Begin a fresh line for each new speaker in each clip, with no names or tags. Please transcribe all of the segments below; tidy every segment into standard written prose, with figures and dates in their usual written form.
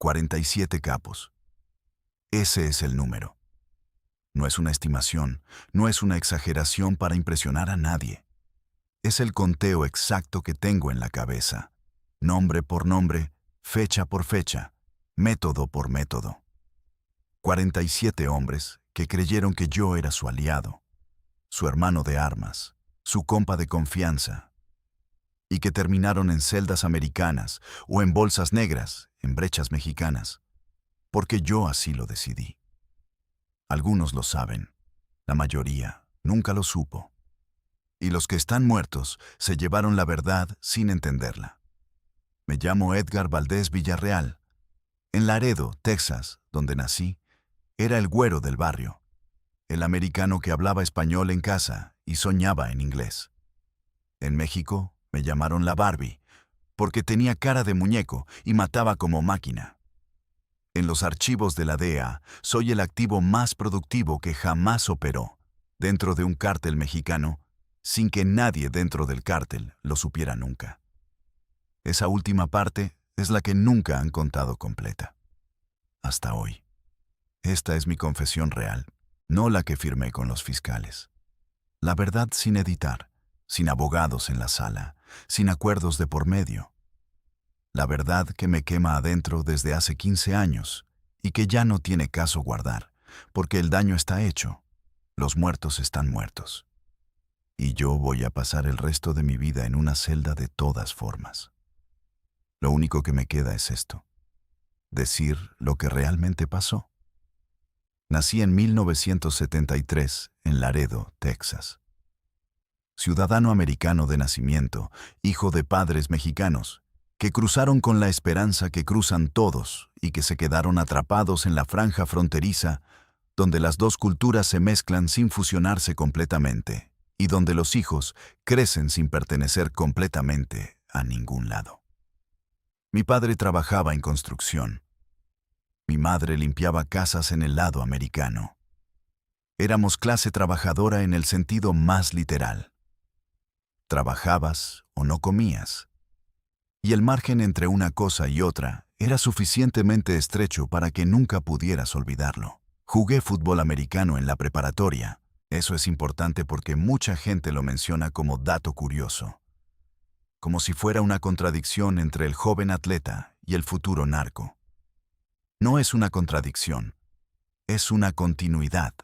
47 capos. Ese es el número. No es una estimación, no es una exageración para impresionar a nadie. Es el conteo exacto que tengo en la cabeza, nombre por nombre, fecha por fecha, método por método. 47 hombres que creyeron que yo era su aliado, su hermano de armas, su compa de confianza, y que terminaron en celdas americanas o en bolsas negras, en brechas mexicanas, porque yo así lo decidí. Algunos lo saben, la mayoría nunca lo supo. Y los que están muertos se llevaron la verdad sin entenderla. Me llamo Edgar Valdés Villarreal. En Laredo, Texas, donde nací, era el güero del barrio, el americano que hablaba español en casa y soñaba en inglés. En México me llamaron la Barbie, porque tenía cara de muñeco y mataba como máquina. En los archivos de la DEA, soy el activo más productivo que jamás operó dentro de un cártel mexicano, sin que nadie dentro del cártel lo supiera nunca. Esa última parte es la que nunca han contado completa. Hasta hoy. Esta es mi confesión real, no la que firmé con los fiscales. La verdad sin editar, sin abogados en la sala, sin acuerdos de por medio. La verdad que me quema adentro desde hace 15 años y que ya no tiene caso guardar, porque el daño está hecho, los muertos están muertos. Y yo voy a pasar el resto de mi vida en una celda de todas formas. Lo único que me queda es esto, decir lo que realmente pasó. Nací en 1973 en Laredo, Texas. Ciudadano americano de nacimiento, hijo de padres mexicanos, que cruzaron con la esperanza que cruzan todos y que se quedaron atrapados en la franja fronteriza donde las dos culturas se mezclan sin fusionarse completamente y donde los hijos crecen sin pertenecer completamente a ningún lado. Mi padre trabajaba en construcción. Mi madre limpiaba casas en el lado americano. Éramos clase trabajadora en el sentido más literal. Trabajabas o no comías. Y el margen entre una cosa y otra era suficientemente estrecho para que nunca pudieras olvidarlo. Jugué fútbol americano en la preparatoria. Eso es importante porque mucha gente lo menciona como dato curioso. Como si fuera una contradicción entre el joven atleta y el futuro narco. No es una contradicción, es una continuidad.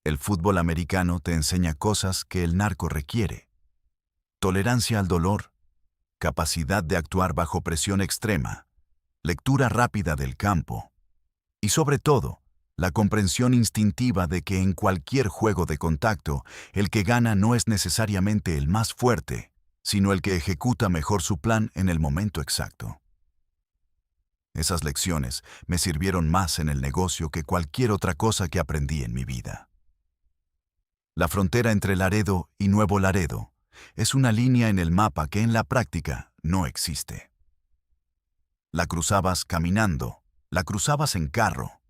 El fútbol americano te enseña cosas que el narco requiere. Tolerancia al dolor, capacidad de actuar bajo presión extrema, lectura rápida del campo y, sobre todo, la comprensión instintiva de que en cualquier juego de contacto, el que gana no es necesariamente el más fuerte, sino el que ejecuta mejor su plan en el momento exacto. Esas lecciones me sirvieron más en el negocio que cualquier otra cosa que aprendí en mi vida. La frontera entre Laredo y Nuevo Laredo es una línea en el mapa que en la práctica no existe. La cruzabas caminando, la cruzabas en carro,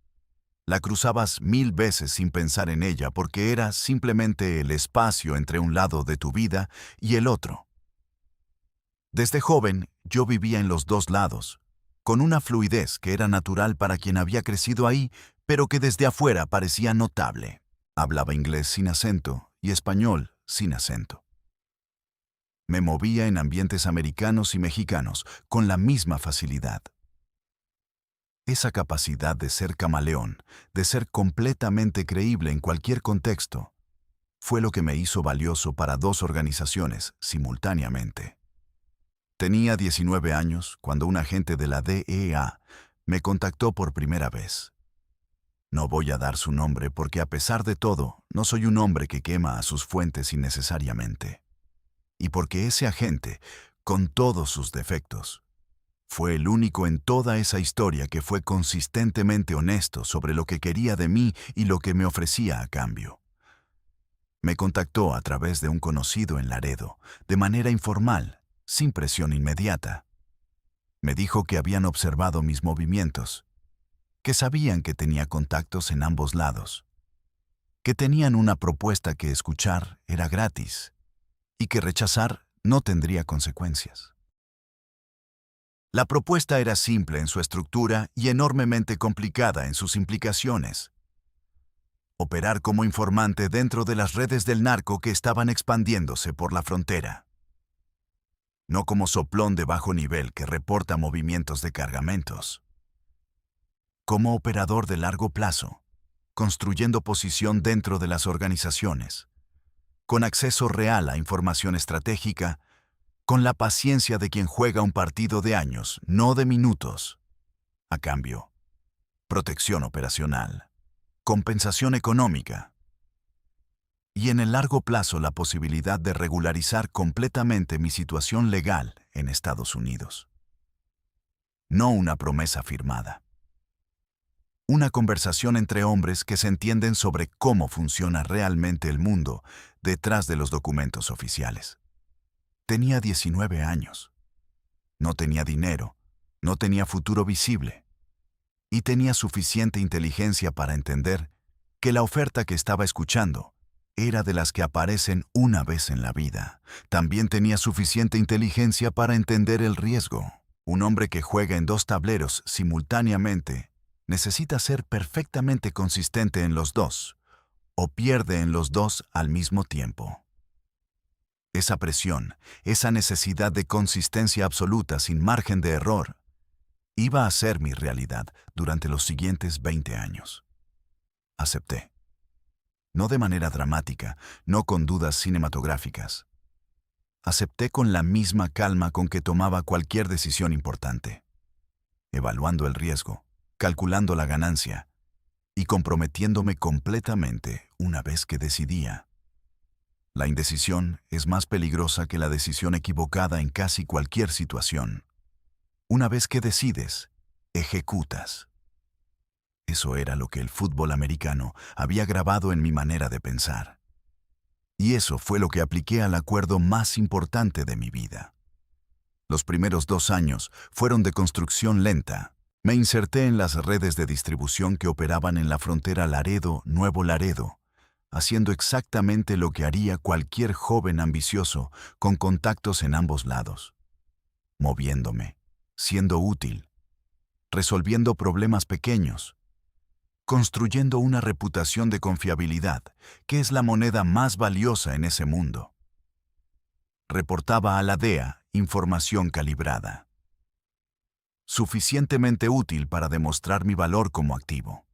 la cruzabas 1000 veces sin pensar en ella porque era simplemente el espacio entre un lado de tu vida y el otro. Desde joven yo vivía en los dos lados, con una fluidez que era natural para quien había crecido ahí, pero que desde afuera parecía notable. Hablaba inglés sin acento y español sin acento. Me movía en ambientes americanos y mexicanos con la misma facilidad. Esa capacidad de ser camaleón, de ser completamente creíble en cualquier contexto, fue lo que me hizo valioso para dos organizaciones simultáneamente. Tenía 19 años cuando un agente de la DEA me contactó por primera vez. No voy a dar su nombre porque a pesar de todo, no soy un hombre que quema a sus fuentes innecesariamente. Y porque ese agente, con todos sus defectos, fue el único en toda esa historia que fue consistentemente honesto sobre lo que quería de mí y lo que me ofrecía a cambio. Me contactó a través de un conocido en Laredo, de manera informal, sin presión inmediata. Me dijo que habían observado mis movimientos, que sabían que tenía contactos en ambos lados, que tenían una propuesta que escuchar era gratis y que rechazar no tendría consecuencias. La propuesta era simple en su estructura y enormemente complicada en sus implicaciones. Operar como informante dentro de las redes del narco que estaban expandiéndose por la frontera. No como soplón de bajo nivel que reporta movimientos de cargamentos. Como operador de largo plazo, construyendo posición dentro de las organizaciones, con acceso real a información estratégica, con la paciencia de quien juega un partido de años, no de minutos. A cambio, protección operacional, compensación económica y en el largo plazo la posibilidad de regularizar completamente mi situación legal en Estados Unidos. No una promesa firmada. Una conversación entre hombres que se entienden sobre cómo funciona realmente el mundo detrás de los documentos oficiales. Tenía 19 años. No tenía dinero, no tenía futuro visible. Y tenía suficiente inteligencia para entender que la oferta que estaba escuchando era de las que aparecen una vez en la vida. También tenía suficiente inteligencia para entender el riesgo. Un hombre que juega en dos tableros simultáneamente necesita ser perfectamente consistente en los dos, o pierde en los dos al mismo tiempo. Esa presión, esa necesidad de consistencia absoluta sin margen de error, iba a ser mi realidad durante los siguientes 20 años. Acepté. No de manera dramática, no con dudas cinematográficas. Acepté con la misma calma con que tomaba cualquier decisión importante, evaluando el riesgo, calculando la ganancia y comprometiéndome completamente una vez que decidía. La indecisión es más peligrosa que la decisión equivocada en casi cualquier situación. Una vez que decides, ejecutas. Eso era lo que el fútbol americano había grabado en mi manera de pensar. Y eso fue lo que apliqué al acuerdo más importante de mi vida. Los primeros 2 años fueron de construcción lenta. Me inserté en las redes de distribución que operaban en la frontera Laredo-Nuevo Laredo, haciendo exactamente lo que haría cualquier joven ambicioso con contactos en ambos lados. Moviéndome, siendo útil, resolviendo problemas pequeños, construyendo una reputación de confiabilidad, que es la moneda más valiosa en ese mundo. Reportaba a la DEA información calibrada, suficientemente útil para demostrar mi valor como activo,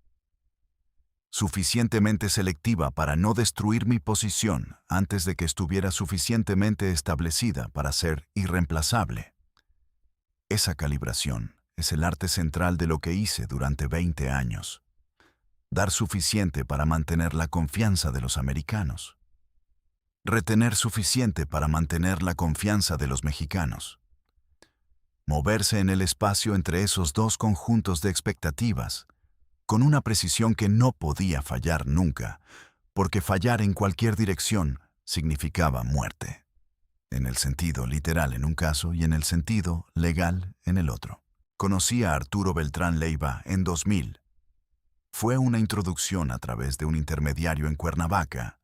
suficientemente selectiva para no destruir mi posición antes de que estuviera suficientemente establecida para ser irreemplazable. Esa calibración es el arte central de lo que hice durante 20 años. Dar suficiente para mantener la confianza de los americanos. Retener suficiente para mantener la confianza de los mexicanos. Moverse en el espacio entre esos dos conjuntos de expectativas, con una precisión que no podía fallar nunca, porque fallar en cualquier dirección significaba muerte. En el sentido literal en un caso y en el sentido legal en el otro. Conocí a Arturo Beltrán Leiva en 2000. Fue una introducción a través de un intermediario en Cuernavaca,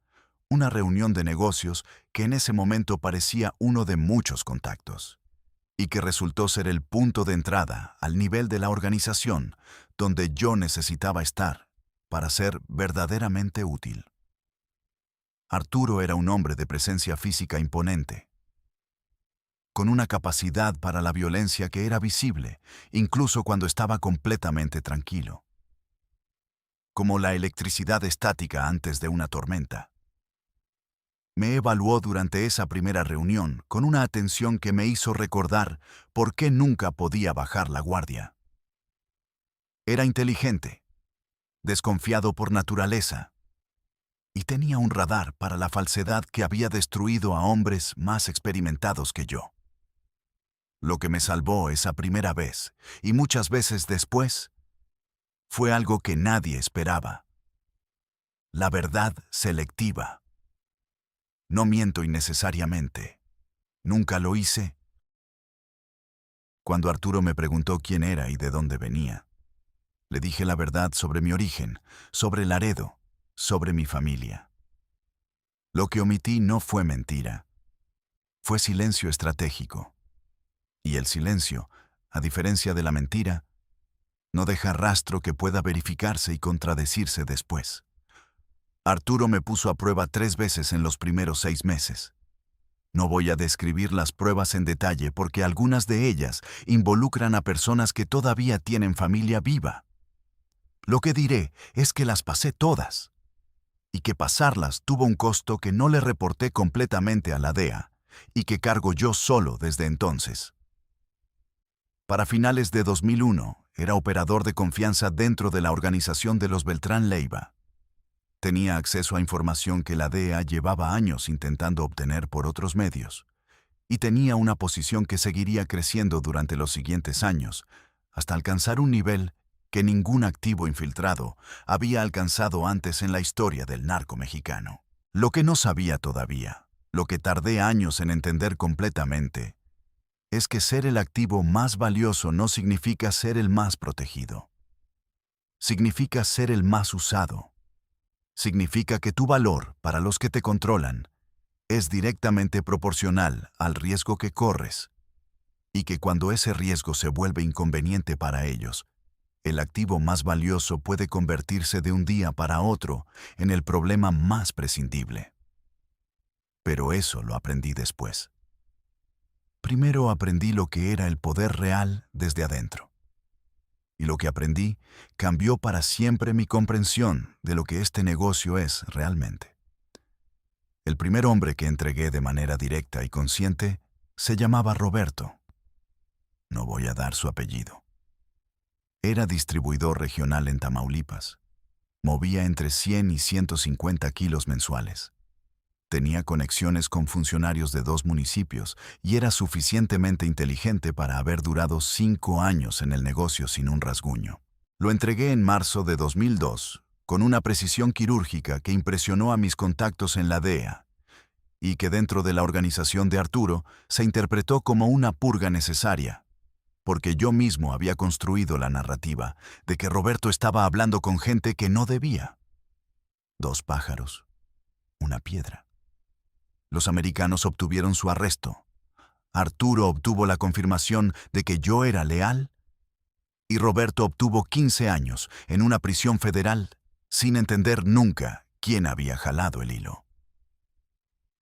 una reunión de negocios que en ese momento parecía uno de muchos contactos, y que resultó ser el punto de entrada al nivel de la organización donde yo necesitaba estar para ser verdaderamente útil. Arturo era un hombre de presencia física imponente, con una capacidad para la violencia que era visible, incluso cuando estaba completamente tranquilo. Como la electricidad estática antes de una tormenta. Me evaluó durante esa primera reunión con una atención que me hizo recordar por qué nunca podía bajar la guardia. Era inteligente, desconfiado por naturaleza, y tenía un radar para la falsedad que había destruido a hombres más experimentados que yo. Lo que me salvó esa primera vez, y muchas veces después, fue algo que nadie esperaba. La verdad selectiva. No miento innecesariamente. Nunca lo hice. Cuando Arturo me preguntó quién era y de dónde venía, le dije la verdad sobre mi origen, sobre Laredo, sobre mi familia. Lo que omití no fue mentira. Fue silencio estratégico. Y el silencio a diferencia de la mentira, no deja rastro que pueda verificarse y contradecirse después. Arturo me puso a prueba 3 veces en los primeros 6 meses. No voy a describir las pruebas en detalle porque algunas de ellas involucran a personas que todavía tienen familia viva. Lo que diré es que las pasé todas, y que pasarlas tuvo un costo que no le reporté completamente a la DEA, y que cargo yo solo desde entonces. Para finales de 2001, era operador de confianza dentro de la organización de los Beltrán Leiva. Tenía acceso a información que la DEA llevaba años intentando obtener por otros medios, y tenía una posición que seguiría creciendo durante los siguientes años, hasta alcanzar un nivel que ningún activo infiltrado había alcanzado antes en la historia del narco mexicano. Lo que no sabía todavía, lo que tardé años en entender completamente, es que ser el activo más valioso no significa ser el más protegido. Significa ser el más usado. Significa que tu valor para los que te controlan es directamente proporcional al riesgo que corres, y que cuando ese riesgo se vuelve inconveniente para ellos, el activo más valioso puede convertirse de un día para otro en el problema más prescindible. Pero eso lo aprendí después. Primero aprendí lo que era el poder real desde adentro. Y lo que aprendí cambió para siempre mi comprensión de lo que este negocio es realmente. El primer hombre que entregué de manera directa y consciente se llamaba Roberto. No voy a dar su apellido. Era distribuidor regional en Tamaulipas. Movía entre 100 y 150 kilos mensuales. Tenía conexiones con funcionarios de 2 municipios y era suficientemente inteligente para haber durado 5 años en el negocio sin un rasguño. Lo entregué en marzo de 2002, con una precisión quirúrgica que impresionó a mis contactos en la DEA, y que dentro de la organización de Arturo se interpretó como una purga necesaria, porque yo mismo había construido la narrativa de que Roberto estaba hablando con gente que no debía. 2 pájaros, una piedra. Los americanos obtuvieron su arresto. Arturo obtuvo la confirmación de que yo era leal, y Roberto obtuvo 15 años en una prisión federal sin entender nunca quién había jalado el hilo.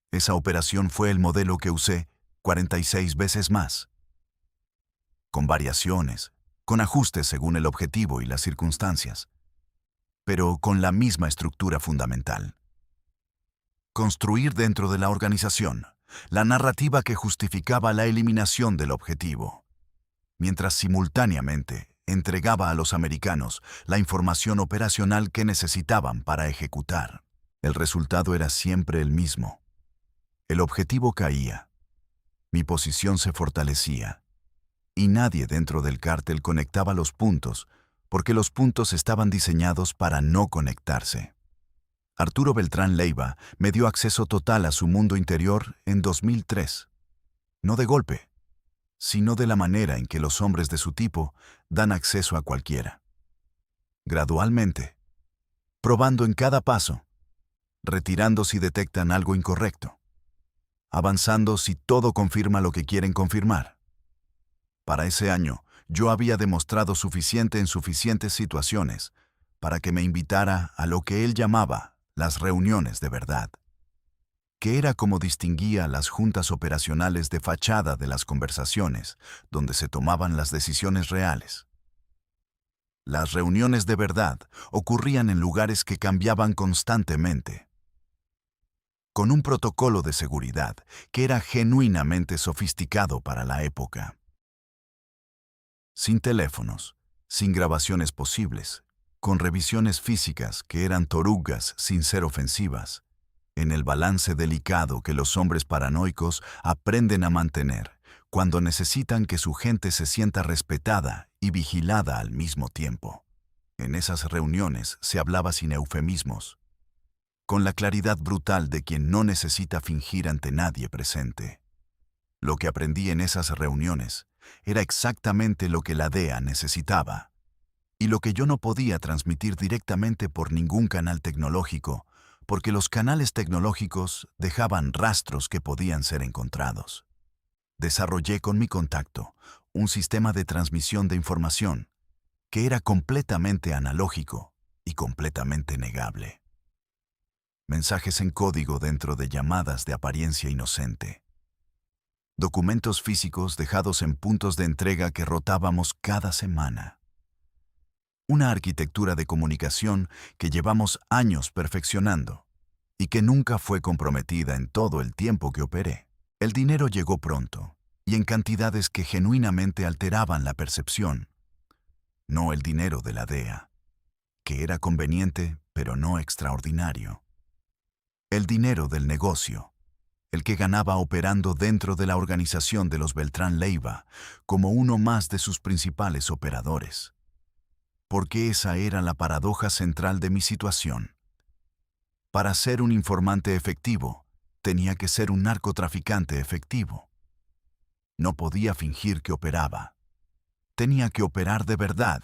Esa operación fue el modelo que usé 46 veces más, con variaciones, con ajustes según el objetivo y las circunstancias, pero con la misma estructura fundamental. Construir dentro de la organización la narrativa que justificaba la eliminación del objetivo, mientras simultáneamente entregaba a los americanos la información operacional que necesitaban para ejecutar. El resultado era siempre el mismo. El objetivo caía, mi posición se fortalecía, y nadie dentro del cártel conectaba los puntos, porque los puntos estaban diseñados para no conectarse. Arturo Beltrán Leiva me dio acceso total a su mundo interior en 2003. No de golpe, sino de la manera en que los hombres de su tipo dan acceso a cualquiera. Gradualmente, probando en cada paso, retirando si detectan algo incorrecto, avanzando si todo confirma lo que quieren confirmar. Para ese año, yo había demostrado suficiente en suficientes situaciones para que me invitara a lo que él llamaba las reuniones de verdad, que era como distinguía las juntas operacionales de fachada de las conversaciones, donde se tomaban las decisiones reales. Las reuniones de verdad ocurrían en lugares que cambiaban constantemente, con un protocolo de seguridad que era genuinamente sofisticado para la época. Sin teléfonos, sin grabaciones posibles, con revisiones físicas que eran torugas sin ser ofensivas, en el balance delicado que los hombres paranoicos aprenden a mantener cuando necesitan que su gente se sienta respetada y vigilada al mismo tiempo. En esas reuniones se hablaba sin eufemismos, con la claridad brutal de quien no necesita fingir ante nadie presente. Lo que aprendí en esas reuniones era exactamente lo que la DEA necesitaba, y lo que yo no podía transmitir directamente por ningún canal tecnológico, porque los canales tecnológicos dejaban rastros que podían ser encontrados. Desarrollé con mi contacto un sistema de transmisión de información que era completamente analógico y completamente negable. Mensajes en código dentro de llamadas de apariencia inocente. Documentos físicos dejados en puntos de entrega que rotábamos cada semana. Una arquitectura de comunicación que llevamos años perfeccionando y que nunca fue comprometida en todo el tiempo que operé. El dinero llegó pronto y en cantidades que genuinamente alteraban la percepción. No el dinero de la DEA, que era conveniente pero no extraordinario. El dinero del negocio, el que ganaba operando dentro de la organización de los Beltrán Leiva como uno más de sus principales operadores. Porque esa era la paradoja central de mi situación. Para ser un informante efectivo, tenía que ser un narcotraficante efectivo. No podía fingir que operaba. Tenía que operar de verdad,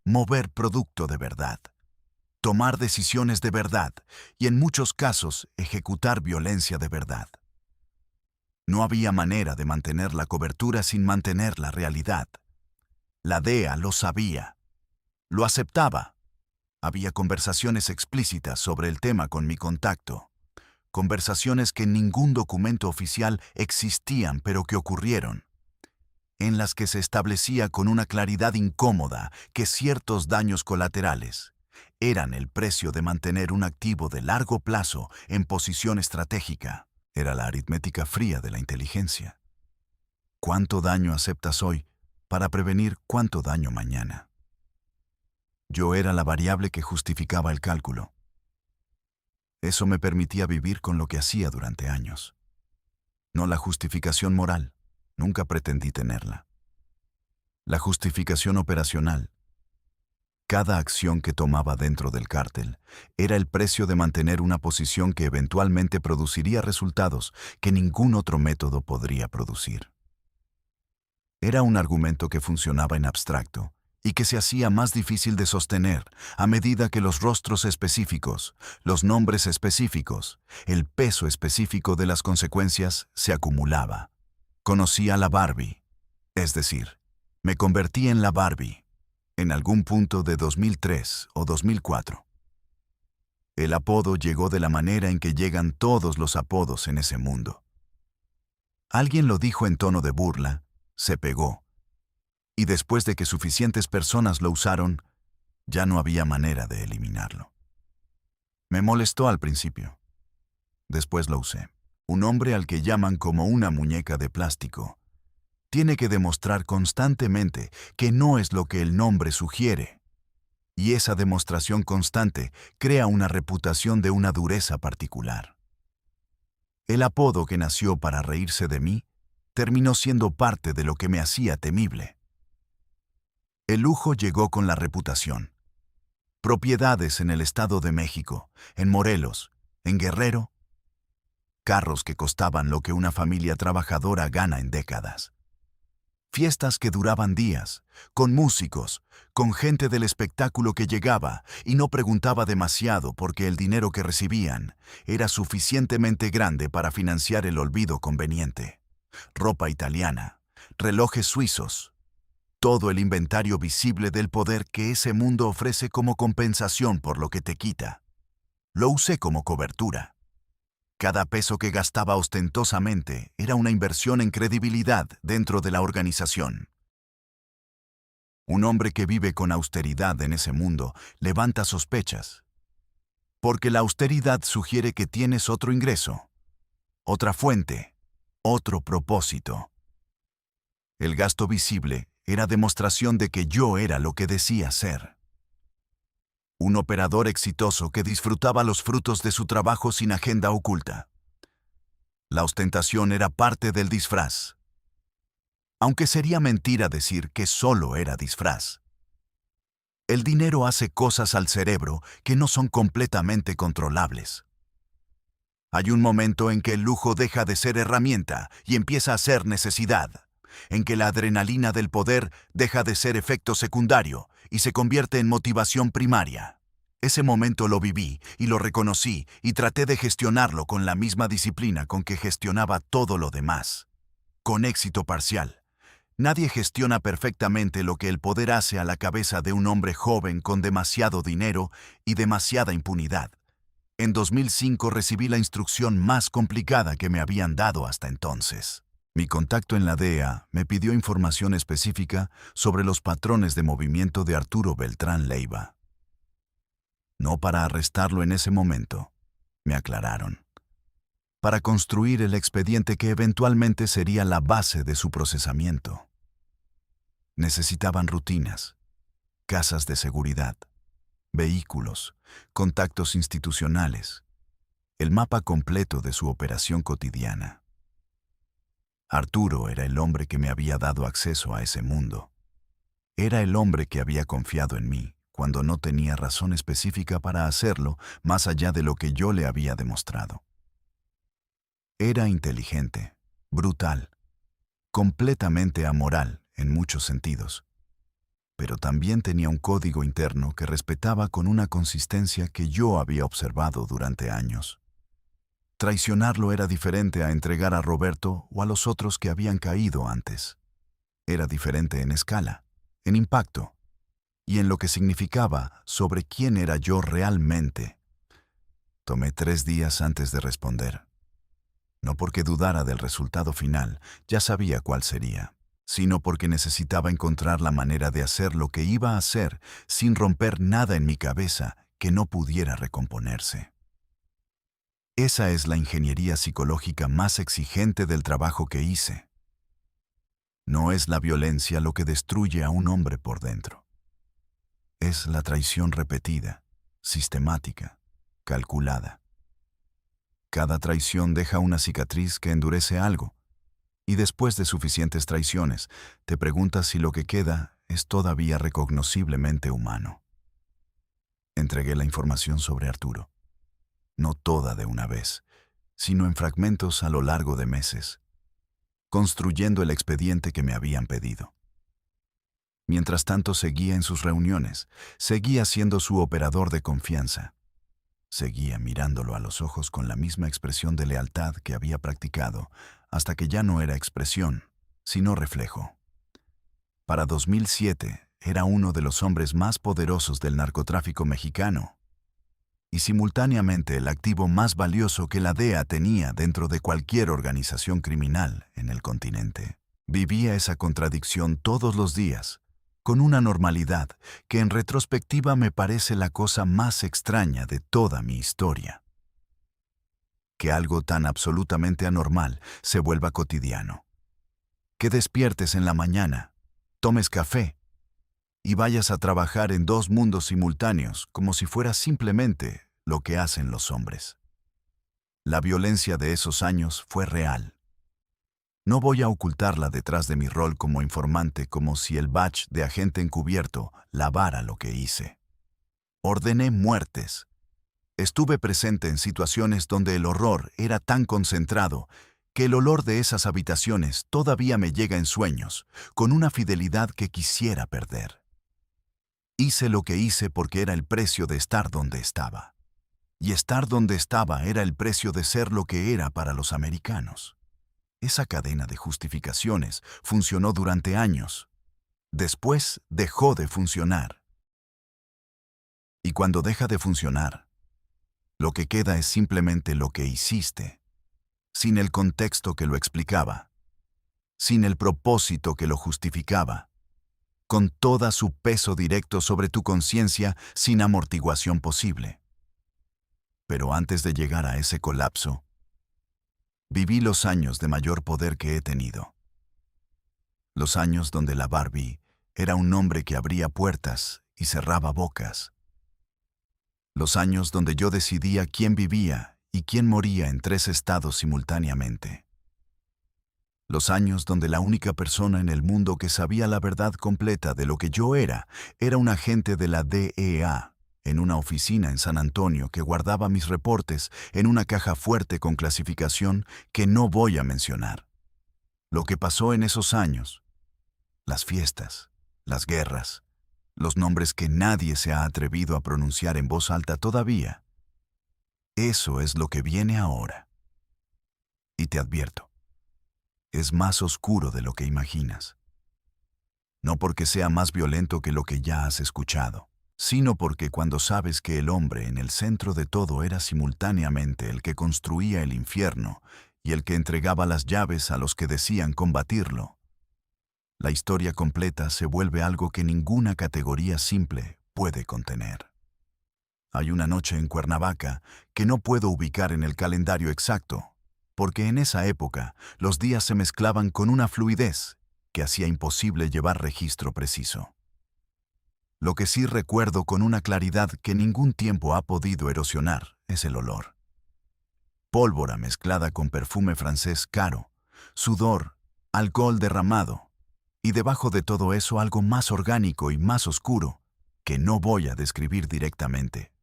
mover producto de verdad, tomar decisiones de verdad y en muchos casos ejecutar violencia de verdad. No había manera de mantener la cobertura sin mantener la realidad. La DEA lo sabía. Lo aceptaba. Había conversaciones explícitas sobre el tema con mi contacto. Conversaciones que en ningún documento oficial existían pero que ocurrieron. En las que se establecía con una claridad incómoda que ciertos daños colaterales eran el precio de mantener un activo de largo plazo en posición estratégica. Era la aritmética fría de la inteligencia. ¿Cuánto daño aceptas hoy para prevenir cuánto daño mañana? Yo era la variable que justificaba el cálculo. Eso me permitía vivir con lo que hacía durante años. No la justificación moral, nunca pretendí tenerla. La justificación operacional. Cada acción que tomaba dentro del cártel era el precio de mantener una posición que eventualmente produciría resultados que ningún otro método podría producir. Era un argumento que funcionaba en abstracto y que se hacía más difícil de sostener a medida que los rostros específicos, los nombres específicos, el peso específico de las consecuencias se acumulaba. Conocí a la Barbie, es decir, me convertí en la Barbie, en algún punto de 2003 o 2004. El apodo llegó de la manera en que llegan todos los apodos en ese mundo. Alguien lo dijo en tono de burla, se pegó. Y después de que suficientes personas lo usaron, ya no había manera de eliminarlo. Me molestó al principio. Después lo usé. Un hombre al que llaman como una muñeca de plástico tiene que demostrar constantemente que no es lo que el nombre sugiere. Y esa demostración constante crea una reputación de una dureza particular. El apodo que nació para reírse de mí terminó siendo parte de lo que me hacía temible. El lujo llegó con la reputación. Propiedades en el Estado de México, en Morelos, en Guerrero. Carros que costaban lo que una familia trabajadora gana en décadas. Fiestas que duraban días, con músicos, con gente del espectáculo que llegaba y no preguntaba demasiado porque el dinero que recibían era suficientemente grande para financiar el olvido conveniente. Ropa italiana, relojes suizos, todo el inventario visible del poder que ese mundo ofrece como compensación por lo que te quita. Lo usé como cobertura. Cada peso que gastaba ostentosamente era una inversión en credibilidad dentro de la organización. Un hombre que vive con austeridad en ese mundo levanta sospechas, porque la austeridad sugiere que tienes otro ingreso, otra fuente, otro propósito. El gasto visible era demostración de que yo era lo que decía ser. Un operador exitoso que disfrutaba los frutos de su trabajo sin agenda oculta. La ostentación era parte del disfraz. Aunque sería mentira decir que solo era disfraz. El dinero hace cosas al cerebro que no son completamente controlables. Hay un momento en que el lujo deja de ser herramienta y empieza a ser necesidad, en que la adrenalina del poder deja de ser efecto secundario y se convierte en motivación primaria. Ese momento lo viví y lo reconocí y traté de gestionarlo con la misma disciplina con que gestionaba todo lo demás. Con éxito parcial, Nadie gestiona perfectamente lo que el poder hace a la cabeza de un hombre joven con demasiado dinero y demasiada impunidad. En 2005 recibí la instrucción más complicada que me habían dado hasta entonces. Mi contacto en la DEA me pidió información específica sobre los patrones de movimiento de Arturo Beltrán Leiva. No para arrestarlo en ese momento, me aclararon. Para construir el expediente que eventualmente sería la base de su procesamiento. Necesitaban rutinas, casas de seguridad, vehículos, contactos institucionales, el mapa completo de su operación cotidiana. Arturo era el hombre que me había dado acceso a ese mundo. Era el hombre que había confiado en mí, cuando no tenía razón específica para hacerlo, más allá de lo que yo le había demostrado. Era inteligente, brutal, completamente amoral en muchos sentidos, pero también tenía un código interno que respetaba con una consistencia que yo había observado durante años. Traicionarlo era diferente a entregar a Roberto o a los otros que habían caído antes. Era diferente en escala, en impacto, y en lo que significaba sobre quién era yo realmente. Tomé 3 días antes de responder. No porque dudara del resultado final, ya sabía cuál sería, sino porque necesitaba encontrar la manera de hacer lo que iba a hacer sin romper nada en mi cabeza que no pudiera recomponerse. Esa es la ingeniería psicológica más exigente del trabajo que hice. No es la violencia lo que destruye a un hombre por dentro. Es la traición repetida, sistemática, calculada. Cada traición deja una cicatriz que endurece algo, y después de suficientes traiciones, te preguntas si lo que queda es todavía recognosciblemente humano. Entregué la información sobre Arturo. No toda de una vez, sino en fragmentos a lo largo de meses, construyendo el expediente que me habían pedido. Mientras tanto seguía en sus reuniones, seguía siendo su operador de confianza. Seguía mirándolo a los ojos con la misma expresión de lealtad que había practicado, hasta que ya no era expresión, sino reflejo. Para 2007 era uno de los hombres más poderosos del narcotráfico mexicano, y simultáneamente el activo más valioso que la DEA tenía dentro de cualquier organización criminal en el continente. Vivía esa contradicción todos los días, con una normalidad que en retrospectiva me parece la cosa más extraña de toda mi historia. Que algo tan absolutamente anormal se vuelva cotidiano. Que despiertes en la mañana, tomes café y vayas a trabajar en 2 mundos simultáneos como si fuera simplemente lo que hacen los hombres. La violencia de esos años fue real. No voy a ocultarla detrás de mi rol como informante como si el badge de agente encubierto lavara lo que hice. Ordené muertes. Estuve presente en situaciones donde el horror era tan concentrado que el olor de esas habitaciones todavía me llega en sueños, con una fidelidad que quisiera perder. Hice lo que hice porque era el precio de estar donde estaba. Y estar donde estaba era el precio de ser lo que era para los americanos. Esa cadena de justificaciones funcionó durante años. Después dejó de funcionar. Y cuando deja de funcionar, lo que queda es simplemente lo que hiciste, sin el contexto que lo explicaba, sin el propósito que lo justificaba, con todo su peso directo sobre tu conciencia sin amortiguación posible. Pero antes de llegar a ese colapso, viví los años de mayor poder que he tenido. Los años donde la Barbie era un hombre que abría puertas y cerraba bocas. Los años donde yo decidía quién vivía y quién moría en 3 estados simultáneamente. Los años donde la única persona en el mundo que sabía la verdad completa de lo que yo era un agente de la DEA en una oficina en San Antonio que guardaba mis reportes en una caja fuerte con clasificación que no voy a mencionar. Lo que pasó en esos años, las fiestas, las guerras, los nombres que nadie se ha atrevido a pronunciar en voz alta todavía, eso es lo que viene ahora. Y te advierto, es más oscuro de lo que imaginas. no porque sea más violento que lo que ya has escuchado, sino porque cuando sabes que el hombre en el centro de todo era simultáneamente el que construía el infierno y el que entregaba las llaves a los que decían combatirlo, la historia completa se vuelve algo que ninguna categoría simple puede contener. Hay una noche en Cuernavaca que no puedo ubicar en el calendario exacto, porque en esa época los días se mezclaban con una fluidez que hacía imposible llevar registro preciso. Lo que sí recuerdo con una claridad que ningún tiempo ha podido erosionar es el olor. Pólvora mezclada con perfume francés caro, sudor, alcohol derramado, y debajo de todo eso algo más orgánico y más oscuro que no voy a describir directamente,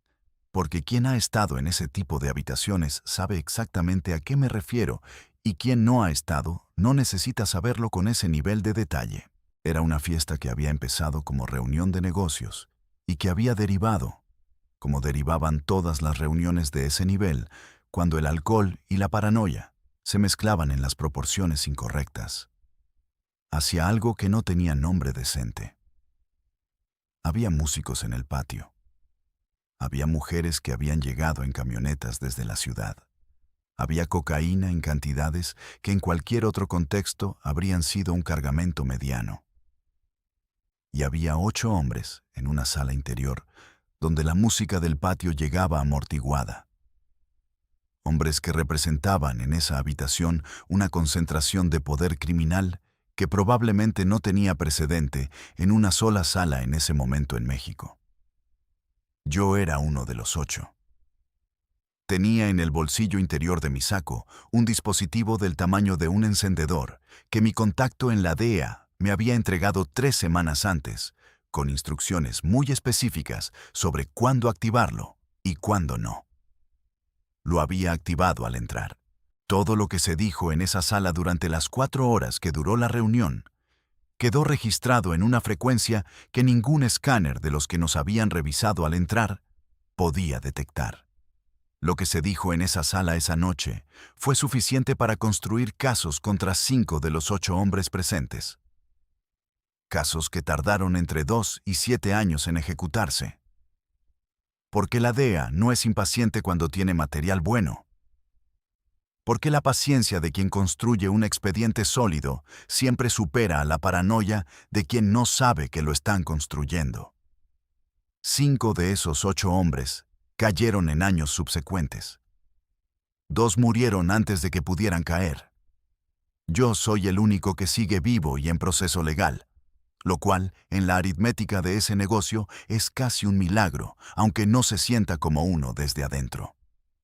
porque quien ha estado en ese tipo de habitaciones sabe exactamente a qué me refiero y quien no ha estado no necesita saberlo con ese nivel de detalle. Era una fiesta que había empezado como reunión de negocios y que había derivado, como derivaban todas las reuniones de ese nivel, cuando el alcohol y la paranoia se mezclaban en las proporciones incorrectas, hacia algo que no tenía nombre decente. Había músicos en el patio. Había mujeres que habían llegado en camionetas desde la ciudad. Había cocaína en cantidades que en cualquier otro contexto habrían sido un cargamento mediano. Y había 8 hombres en una sala interior donde la música del patio llegaba amortiguada. Hombres que representaban en esa habitación una concentración de poder criminal que probablemente no tenía precedente en una sola sala en ese momento en México. Yo era uno de los 8. Tenía en el bolsillo interior de mi saco un dispositivo del tamaño de un encendedor que mi contacto en la DEA me había entregado 3 semanas antes, con instrucciones muy específicas sobre cuándo activarlo y cuándo no. Lo había activado al entrar. Todo lo que se dijo en esa sala durante las 4 horas que duró la reunión quedó registrado en una frecuencia que ningún escáner de los que nos habían revisado al entrar podía detectar. Lo que se dijo en esa sala esa noche fue suficiente para construir casos contra 5 de los 8 hombres presentes. Casos que tardaron entre 2 y 7 años en ejecutarse. Porque la DEA no es impaciente cuando tiene material bueno. Porque la paciencia de quien construye un expediente sólido siempre supera a la paranoia de quien no sabe que lo están construyendo. 5 de esos 8 hombres cayeron en años subsecuentes. 2 murieron antes de que pudieran caer. Yo soy el único que sigue vivo y en proceso legal, lo cual, en la aritmética de ese negocio, es casi un milagro, aunque no se sienta como uno desde adentro.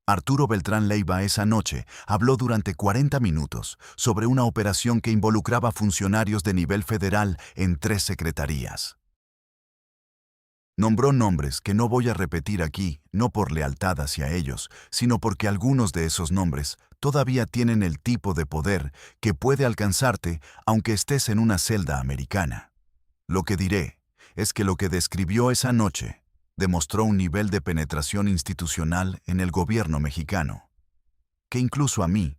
Arturo Beltrán Leiva esa noche habló durante 40 minutos sobre una operación que involucraba funcionarios de nivel federal en 3 secretarías. Nombró nombres que no voy a repetir aquí, no por lealtad hacia ellos, sino porque algunos de esos nombres todavía tienen el tipo de poder que puede alcanzarte aunque estés en una celda americana. Lo que diré es que lo que describió esa noche demostró un nivel de penetración institucional en el gobierno mexicano, que incluso a mí,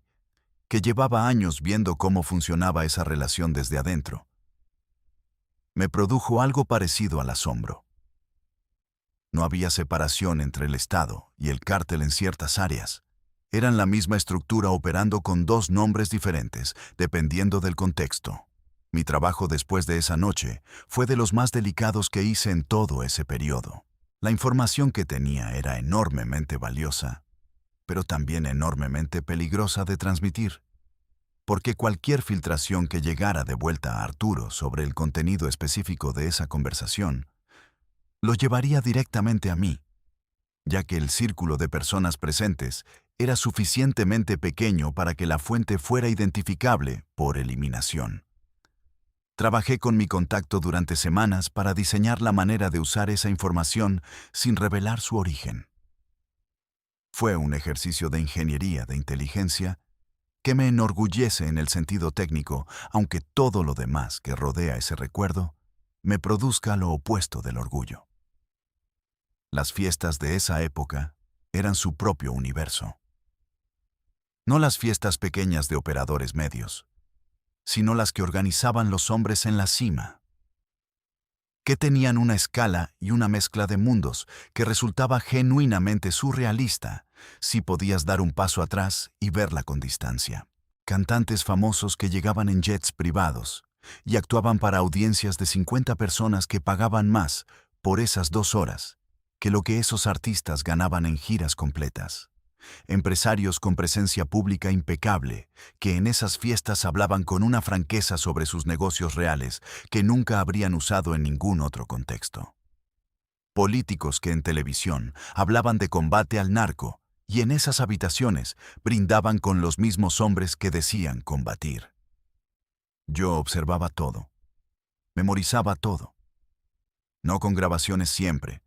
que llevaba años viendo cómo funcionaba esa relación desde adentro, me produjo algo parecido al asombro. No había separación entre el Estado y el cártel en ciertas áreas. Eran la misma estructura operando con 2 nombres diferentes, dependiendo del contexto. Mi trabajo después de esa noche fue de los más delicados que hice en todo ese periodo. La información que tenía era enormemente valiosa, pero también enormemente peligrosa de transmitir, porque cualquier filtración que llegara de vuelta a Arturo sobre el contenido específico de esa conversación lo llevaría directamente a mí, ya que el círculo de personas presentes era suficientemente pequeño para que la fuente fuera identificable por eliminación. Trabajé con mi contacto durante semanas para diseñar la manera de usar esa información sin revelar su origen. Fue un ejercicio de ingeniería de inteligencia que me enorgullece en el sentido técnico, aunque todo lo demás que rodea ese recuerdo me produzca lo opuesto del orgullo. Las fiestas de esa época eran su propio universo. No las fiestas pequeñas de operadores medios, sino las que organizaban los hombres en la cima. que tenían una escala y una mezcla de mundos que resultaba genuinamente surrealista si podías dar un paso atrás y verla con distancia. Cantantes famosos que llegaban en jets privados y actuaban para audiencias de 50 personas que pagaban más por esas 2 horas que lo que esos artistas ganaban en giras completas. Empresarios con presencia pública impecable, que en esas fiestas hablaban con una franqueza sobre sus negocios reales que nunca habrían usado en ningún otro contexto. Políticos que en televisión hablaban de combate al narco y en esas habitaciones brindaban con los mismos hombres que decían combatir. Yo observaba todo, memorizaba todo. No con grabaciones siempre,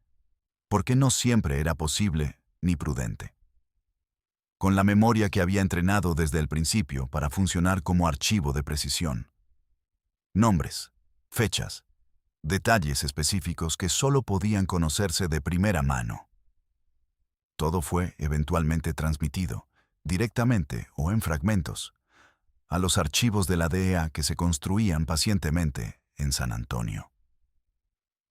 porque no siempre era posible ni prudente. Con la memoria que había entrenado desde el principio para funcionar como archivo de precisión. Nombres, fechas, detalles específicos que solo podían conocerse de primera mano. Todo fue eventualmente transmitido, directamente o en fragmentos, a los archivos de la DEA que se construían pacientemente en San Antonio.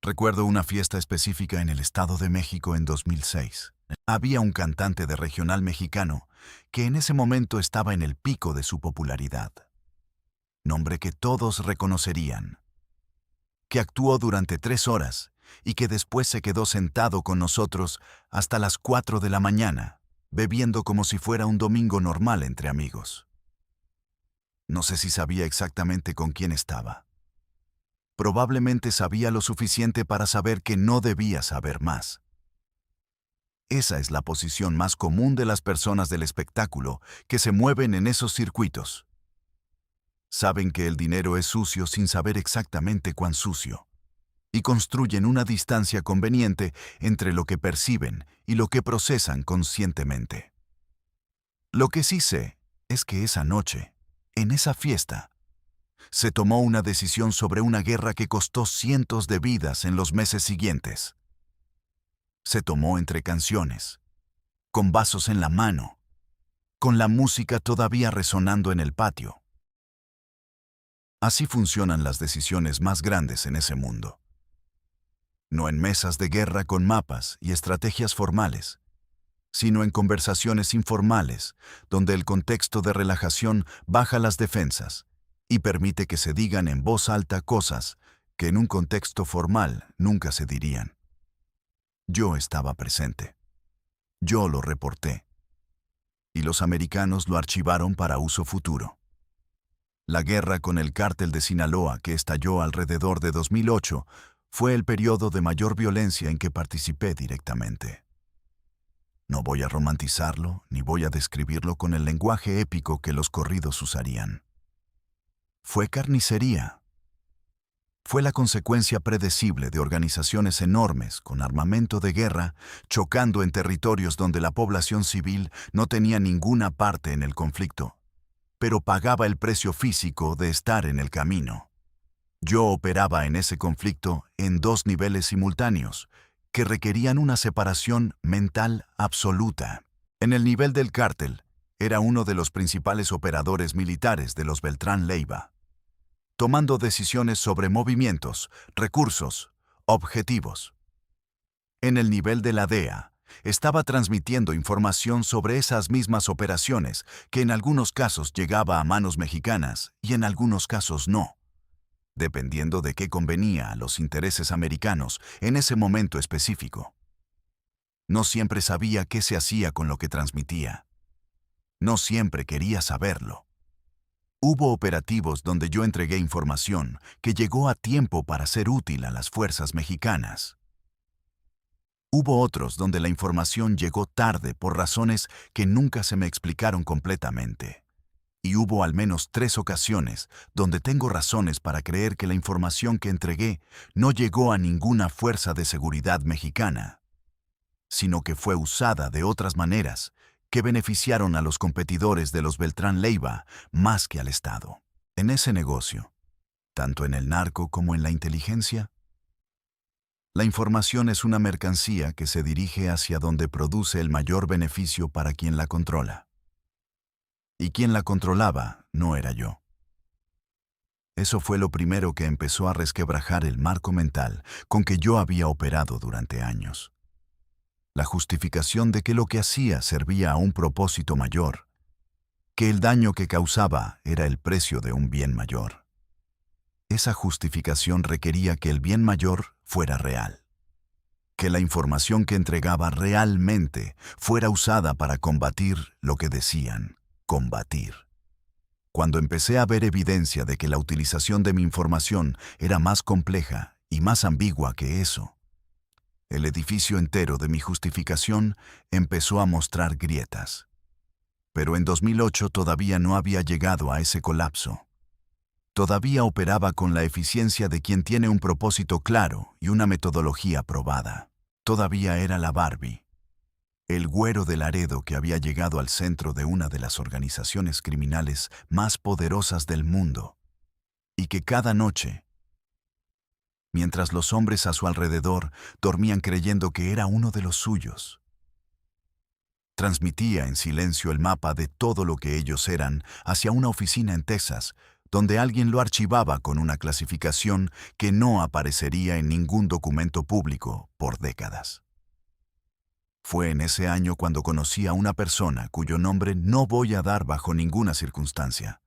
Recuerdo una fiesta específica en el Estado de México en 2006. Había un cantante de regional mexicano que en ese momento estaba en el pico de su popularidad. Nombre que todos reconocerían. Que actuó durante 3 horas y que después se quedó sentado con nosotros hasta las 4 de la mañana, bebiendo como si fuera un domingo normal entre amigos. No sé si sabía exactamente con quién estaba. Probablemente sabía lo suficiente para saber que no debía saber más. Esa es la posición más común de las personas del espectáculo que se mueven en esos circuitos. Saben que el dinero es sucio sin saber exactamente cuán sucio, y construyen una distancia conveniente entre lo que perciben y lo que procesan conscientemente. Lo que sí sé es que esa noche, en esa fiesta, se tomó una decisión sobre una guerra que costó cientos de vidas en los meses siguientes. Se tomó entre canciones, con vasos en la mano, con la música todavía resonando en el patio. Así funcionan las decisiones más grandes en ese mundo. No en mesas de guerra con mapas y estrategias formales, sino en conversaciones informales, donde el contexto de relajación baja las defensas y permite que se digan en voz alta cosas que en un contexto formal nunca se dirían. Yo estaba presente. Yo lo reporté. Y los americanos lo archivaron para uso futuro. La guerra con el cártel de Sinaloa, que estalló alrededor de 2008, fue el periodo de mayor violencia en que participé directamente. No voy a romantizarlo, ni voy a describirlo con el lenguaje épico que los corridos usarían. Fue carnicería. Fue la consecuencia predecible de organizaciones enormes con armamento de guerra chocando en territorios donde la población civil no tenía ninguna parte en el conflicto, pero pagaba el precio físico de estar en el camino. Yo operaba en ese conflicto en 2 niveles simultáneos, que requerían una separación mental absoluta. En el nivel del cártel, era uno de los principales operadores militares de los Beltrán Leiva, tomando decisiones sobre movimientos, recursos, objetivos. En el nivel de la DEA, estaba transmitiendo información sobre esas mismas operaciones que en algunos casos llegaba a manos mexicanas y en algunos casos no, dependiendo de qué convenía a los intereses americanos en ese momento específico. No siempre sabía qué se hacía con lo que transmitía. No siempre quería saberlo. Hubo operativos donde yo entregué información que llegó a tiempo para ser útil a las fuerzas mexicanas. Hubo otros donde la información llegó tarde por razones que nunca se me explicaron completamente. Y hubo al menos 3 ocasiones donde tengo razones para creer que la información que entregué no llegó a ninguna fuerza de seguridad mexicana, sino que fue usada de otras maneras que beneficiaron a los competidores de los Beltrán Leiva más que al Estado. En ese negocio, tanto en el narco como en la inteligencia, la información es una mercancía que se dirige hacia donde produce el mayor beneficio para quien la controla. Y quien la controlaba no era yo. Eso fue lo primero que empezó a resquebrajar el marco mental con que yo había operado durante años. La justificación de que lo que hacía servía a un propósito mayor, que el daño que causaba era el precio de un bien mayor. Esa justificación requería que el bien mayor fuera real, que la información que entregaba realmente fuera usada para combatir lo que decían combatir. Cuando empecé a ver evidencia de que la utilización de mi información era más compleja y más ambigua que eso, el edificio entero de mi justificación empezó a mostrar grietas. Pero en 2008 todavía no había llegado a ese colapso. Todavía operaba con la eficiencia de quien tiene un propósito claro y una metodología probada. Todavía era la Barbie, el güero de Laredo que había llegado al centro de una de las organizaciones criminales más poderosas del mundo, y que cada noche, mientras los hombres a su alrededor dormían creyendo que era uno de los suyos, transmitía en silencio el mapa de todo lo que ellos eran hacia una oficina en Texas, donde alguien lo archivaba con una clasificación que no aparecería en ningún documento público por décadas. Fue en ese año cuando conocí a una persona cuyo nombre no voy a dar bajo ninguna circunstancia.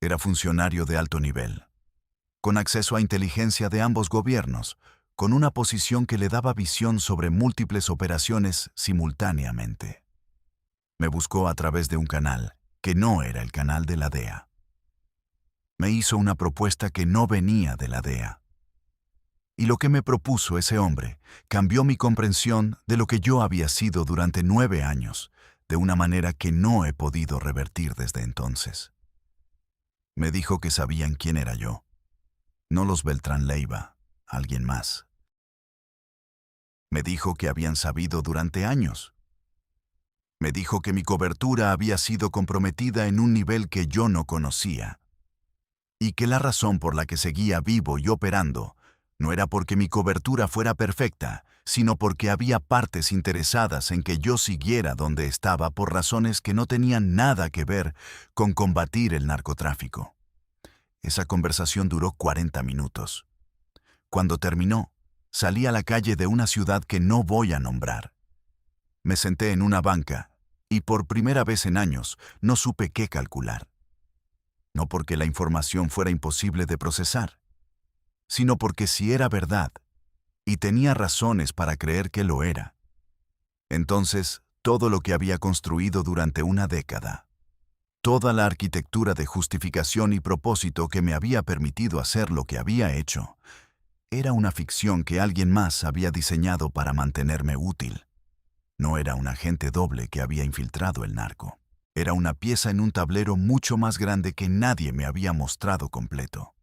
Era funcionario de alto nivel, con acceso a inteligencia de ambos gobiernos, con una posición que le daba visión sobre múltiples operaciones simultáneamente. Me buscó a través de un canal, que no era el canal de la DEA. Me hizo una propuesta que no venía de la DEA. Y lo que me propuso ese hombre cambió mi comprensión de lo que yo había sido durante 9 años, de una manera que no he podido revertir desde entonces. Me dijo que sabían quién era yo, no los Beltrán Leiva, alguien más. Me dijo que habían sabido durante años. Me dijo que mi cobertura había sido comprometida en un nivel que yo no conocía, y que la razón por la que seguía vivo y operando no era porque mi cobertura fuera perfecta, sino porque había partes interesadas en que yo siguiera donde estaba por razones que no tenían nada que ver con combatir el narcotráfico. Esa conversación duró 40 minutos. Cuando terminó, salí a la calle de una ciudad que no voy a nombrar. Me senté en una banca y por primera vez en años no supe qué calcular. No porque la información fuera imposible de procesar, sino porque si era verdad, y tenía razones para creer que lo era, entonces todo lo que había construido durante una década, toda la arquitectura de justificación y propósito que me había permitido hacer lo que había hecho, era una ficción que alguien más había diseñado para mantenerme útil. No era un agente doble que había infiltrado el narco. Era una pieza en un tablero mucho más grande que nadie me había mostrado completo.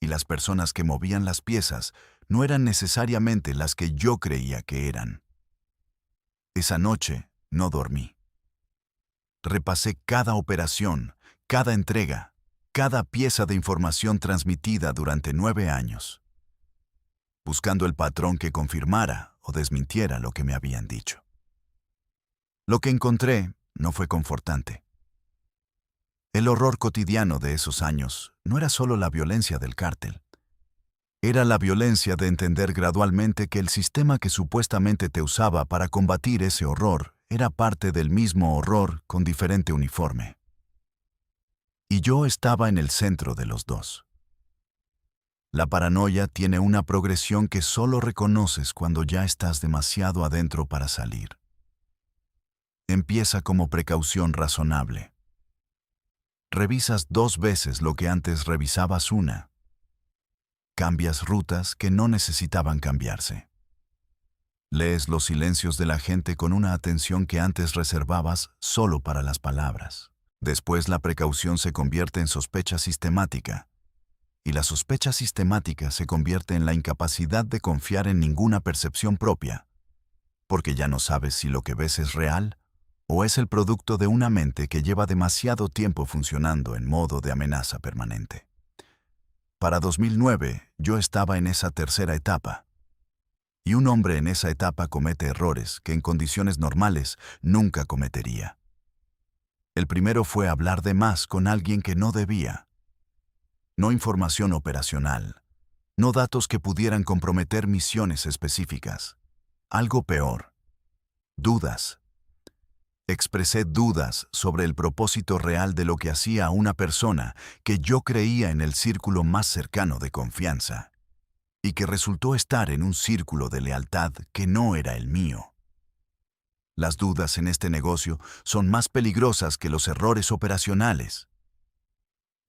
Y las personas que movían las piezas no eran necesariamente las que yo creía que eran. Esa noche no dormí. Repasé cada operación, cada entrega, cada pieza de información transmitida durante 9 años, buscando el patrón que confirmara o desmintiera lo que me habían dicho. Lo que encontré no fue confortante. El horror cotidiano de esos años no era solo la violencia del cártel. Era la violencia de entender gradualmente que el sistema que supuestamente te usaba para combatir ese horror era parte del mismo horror con diferente uniforme. Y yo estaba en el centro de los dos. La paranoia tiene una progresión que solo reconoces cuando ya estás demasiado adentro para salir. Empieza como precaución razonable. Revisas 2 veces lo que antes revisabas una. Cambias rutas que no necesitaban cambiarse. Lees los silencios de la gente con una atención que antes reservabas solo para las palabras. Después la precaución se convierte en sospecha sistemática, y la sospecha sistemática se convierte en la incapacidad de confiar en ninguna percepción propia, porque ya no sabes si lo que ves es real o es el producto de una mente que lleva demasiado tiempo funcionando en modo de amenaza permanente. Para 2009, yo estaba en esa tercera etapa. Y un hombre en esa etapa comete errores que en condiciones normales nunca cometería. El primero fue hablar de más con alguien que no debía. no información operacional, no datos que pudieran comprometer misiones específicas. Algo peor. Dudas. Expresé dudas sobre el propósito real de lo que hacía a una persona que yo creía en el círculo más cercano de confianza, y que resultó estar en un círculo de lealtad que no era el mío. Las dudas en este negocio son más peligrosas que los errores operacionales.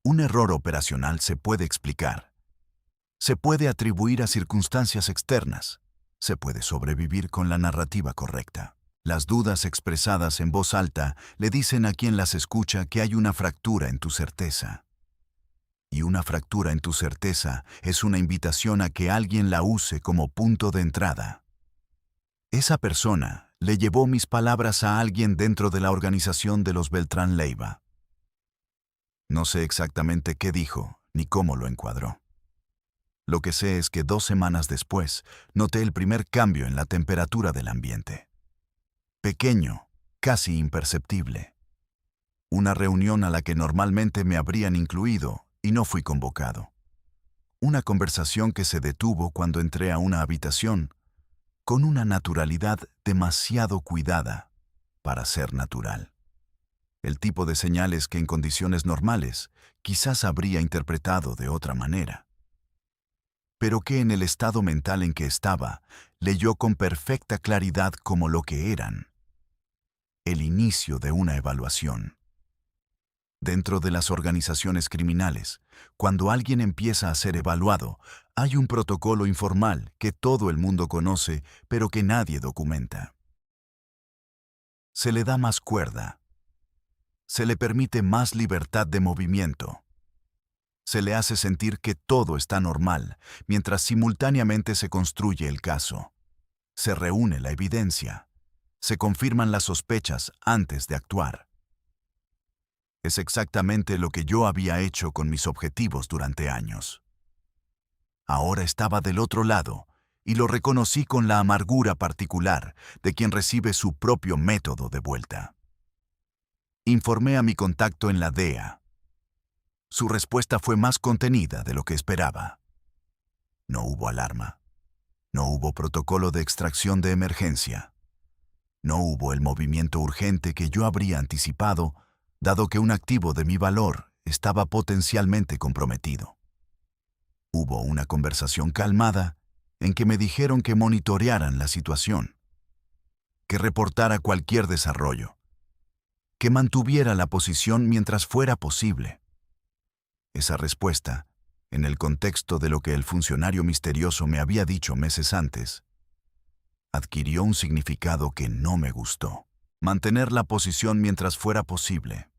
Un error operacional se puede explicar. Se puede atribuir a circunstancias externas. Se puede sobrevivir con la narrativa correcta. Las dudas expresadas en voz alta le dicen a quien las escucha que hay una fractura en tu certeza. Y una fractura en tu certeza es una invitación a que alguien la use como punto de entrada. Esa persona le llevó mis palabras a alguien dentro de la organización de los Beltrán Leiva. No sé exactamente qué dijo ni cómo lo encuadró. Lo que sé es que 2 semanas después noté el primer cambio en la temperatura del ambiente. Pequeño, casi imperceptible. Una reunión a la que normalmente me habrían incluido y no fui convocado. Una conversación que se detuvo cuando entré a una habitación con una naturalidad demasiado cuidada para ser natural. El tipo de señales que en condiciones normales quizás habría interpretado de otra manera, pero que en el estado mental en que estaba leyó con perfecta claridad como lo que eran. El inicio de una evaluación. Dentro de las organizaciones criminales, cuando alguien empieza a ser evaluado, hay un protocolo informal que todo el mundo conoce, pero que nadie documenta. Se le da más cuerda. Se le permite más libertad de movimiento. Se le hace sentir que todo está normal, mientras simultáneamente se construye el caso. Se reúne la evidencia. Se confirman las sospechas antes de actuar. Es exactamente lo que yo había hecho con mis objetivos durante años. Ahora estaba del otro lado y lo reconocí con la amargura particular de quien recibe su propio método de vuelta. Informé a mi contacto en la DEA. Su respuesta fue más contenida de lo que esperaba. No hubo alarma. No hubo protocolo de extracción de emergencia. No hubo el movimiento urgente que yo habría anticipado, dado que un activo de mi valor estaba potencialmente comprometido. Hubo una conversación calmada en que me dijeron que monitorearan la situación, que reportara cualquier desarrollo, que mantuviera la posición mientras fuera posible. Esa respuesta, en el contexto de lo que el funcionario misterioso me había dicho meses antes, adquirió un significado que no me gustó. Mantener la posición mientras fuera posible.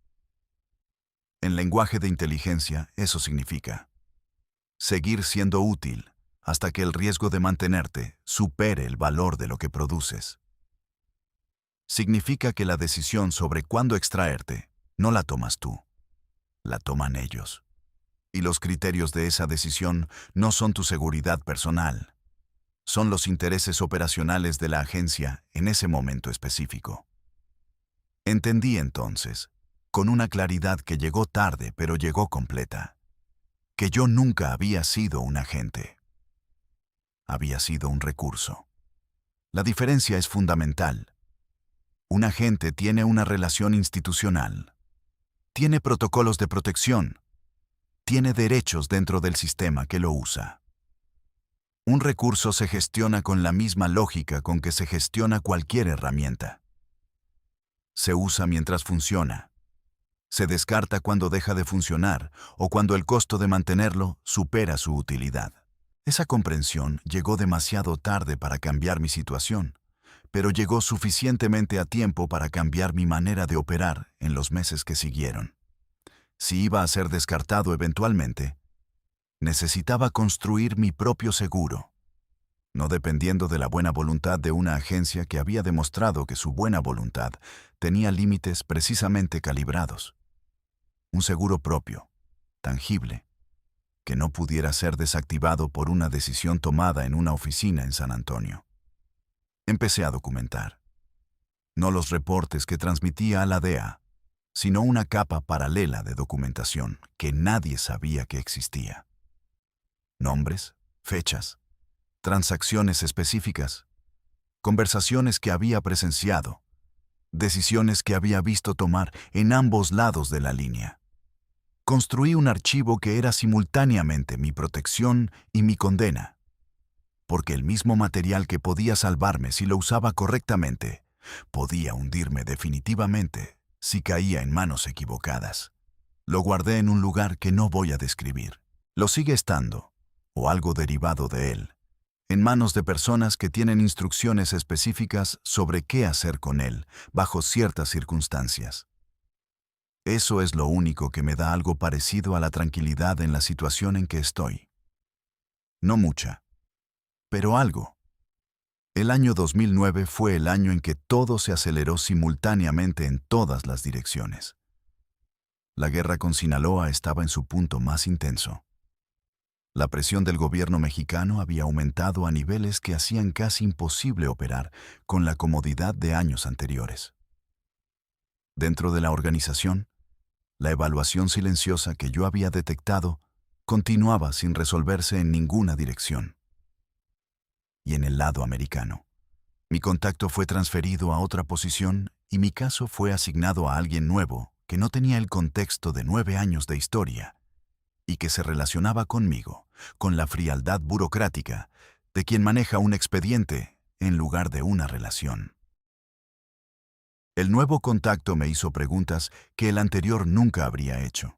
En lenguaje de inteligencia, eso significa seguir siendo útil hasta que el riesgo de mantenerte supere el valor de lo que produces. Significa que la decisión sobre cuándo extraerte no la tomas tú, la toman ellos. Y los criterios de esa decisión no son tu seguridad personal, son los intereses operacionales de la agencia en ese momento específico. Entendí entonces, con una claridad que llegó tarde pero llegó completa, que yo nunca había sido un agente. Había sido un recurso. La diferencia es fundamental. Un agente tiene una relación institucional. Tiene protocolos de protección. Tiene derechos dentro del sistema que lo usa. Un recurso se gestiona con la misma lógica con que se gestiona cualquier herramienta. Se usa mientras funciona. Se descarta cuando deja de funcionar o cuando el costo de mantenerlo supera su utilidad. Esa comprensión llegó demasiado tarde para cambiar mi situación, pero llegó suficientemente a tiempo para cambiar mi manera de operar en los meses que siguieron. Si iba a ser descartado eventualmente, necesitaba construir mi propio seguro, no dependiendo de la buena voluntad de una agencia que había demostrado que su buena voluntad tenía límites precisamente calibrados. Un seguro propio, tangible, que no pudiera ser desactivado por una decisión tomada en una oficina en San Antonio. Empecé a documentar. No los reportes que transmitía a la DEA, sino una capa paralela de documentación que nadie sabía que existía. Nombres, fechas, transacciones específicas, conversaciones que había presenciado, decisiones que había visto tomar en ambos lados de la línea. Construí un archivo que era simultáneamente mi protección y mi condena, porque el mismo material que podía salvarme si lo usaba correctamente, podía hundirme definitivamente si caía en manos equivocadas. Lo guardé en un lugar que no voy a describir. Lo sigue estando, o algo derivado de él, en manos de personas que tienen instrucciones específicas sobre qué hacer con él bajo ciertas circunstancias. Eso es lo único que me da algo parecido a la tranquilidad en la situación en que estoy. No mucha, pero algo. El año 2009 fue el año en que todo se aceleró simultáneamente en todas las direcciones. La guerra con Sinaloa estaba en su punto más intenso. La presión del gobierno mexicano había aumentado a niveles que hacían casi imposible operar con la comodidad de años anteriores. Dentro de la organización, la evaluación silenciosa que yo había detectado continuaba sin resolverse en ninguna dirección. Y en el lado americano, mi contacto fue transferido a otra posición y mi caso fue asignado a alguien nuevo que no tenía el contexto de 9 años de historia y que se relacionaba conmigo con la frialdad burocrática de quien maneja un expediente en lugar de una relación. El nuevo contacto me hizo preguntas que el anterior nunca habría hecho.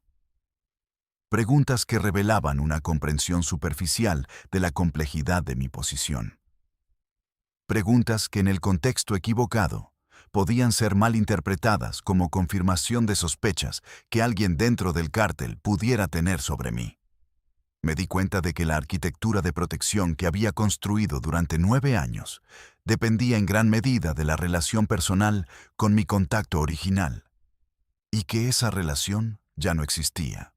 Preguntas que revelaban una comprensión superficial de la complejidad de mi posición. Preguntas que en el contexto equivocado podían ser mal interpretadas como confirmación de sospechas que alguien dentro del cártel pudiera tener sobre mí. Me di cuenta de que la arquitectura de protección que había construido durante 9 años dependía en gran medida de la relación personal con mi contacto original, y que esa relación ya no existía.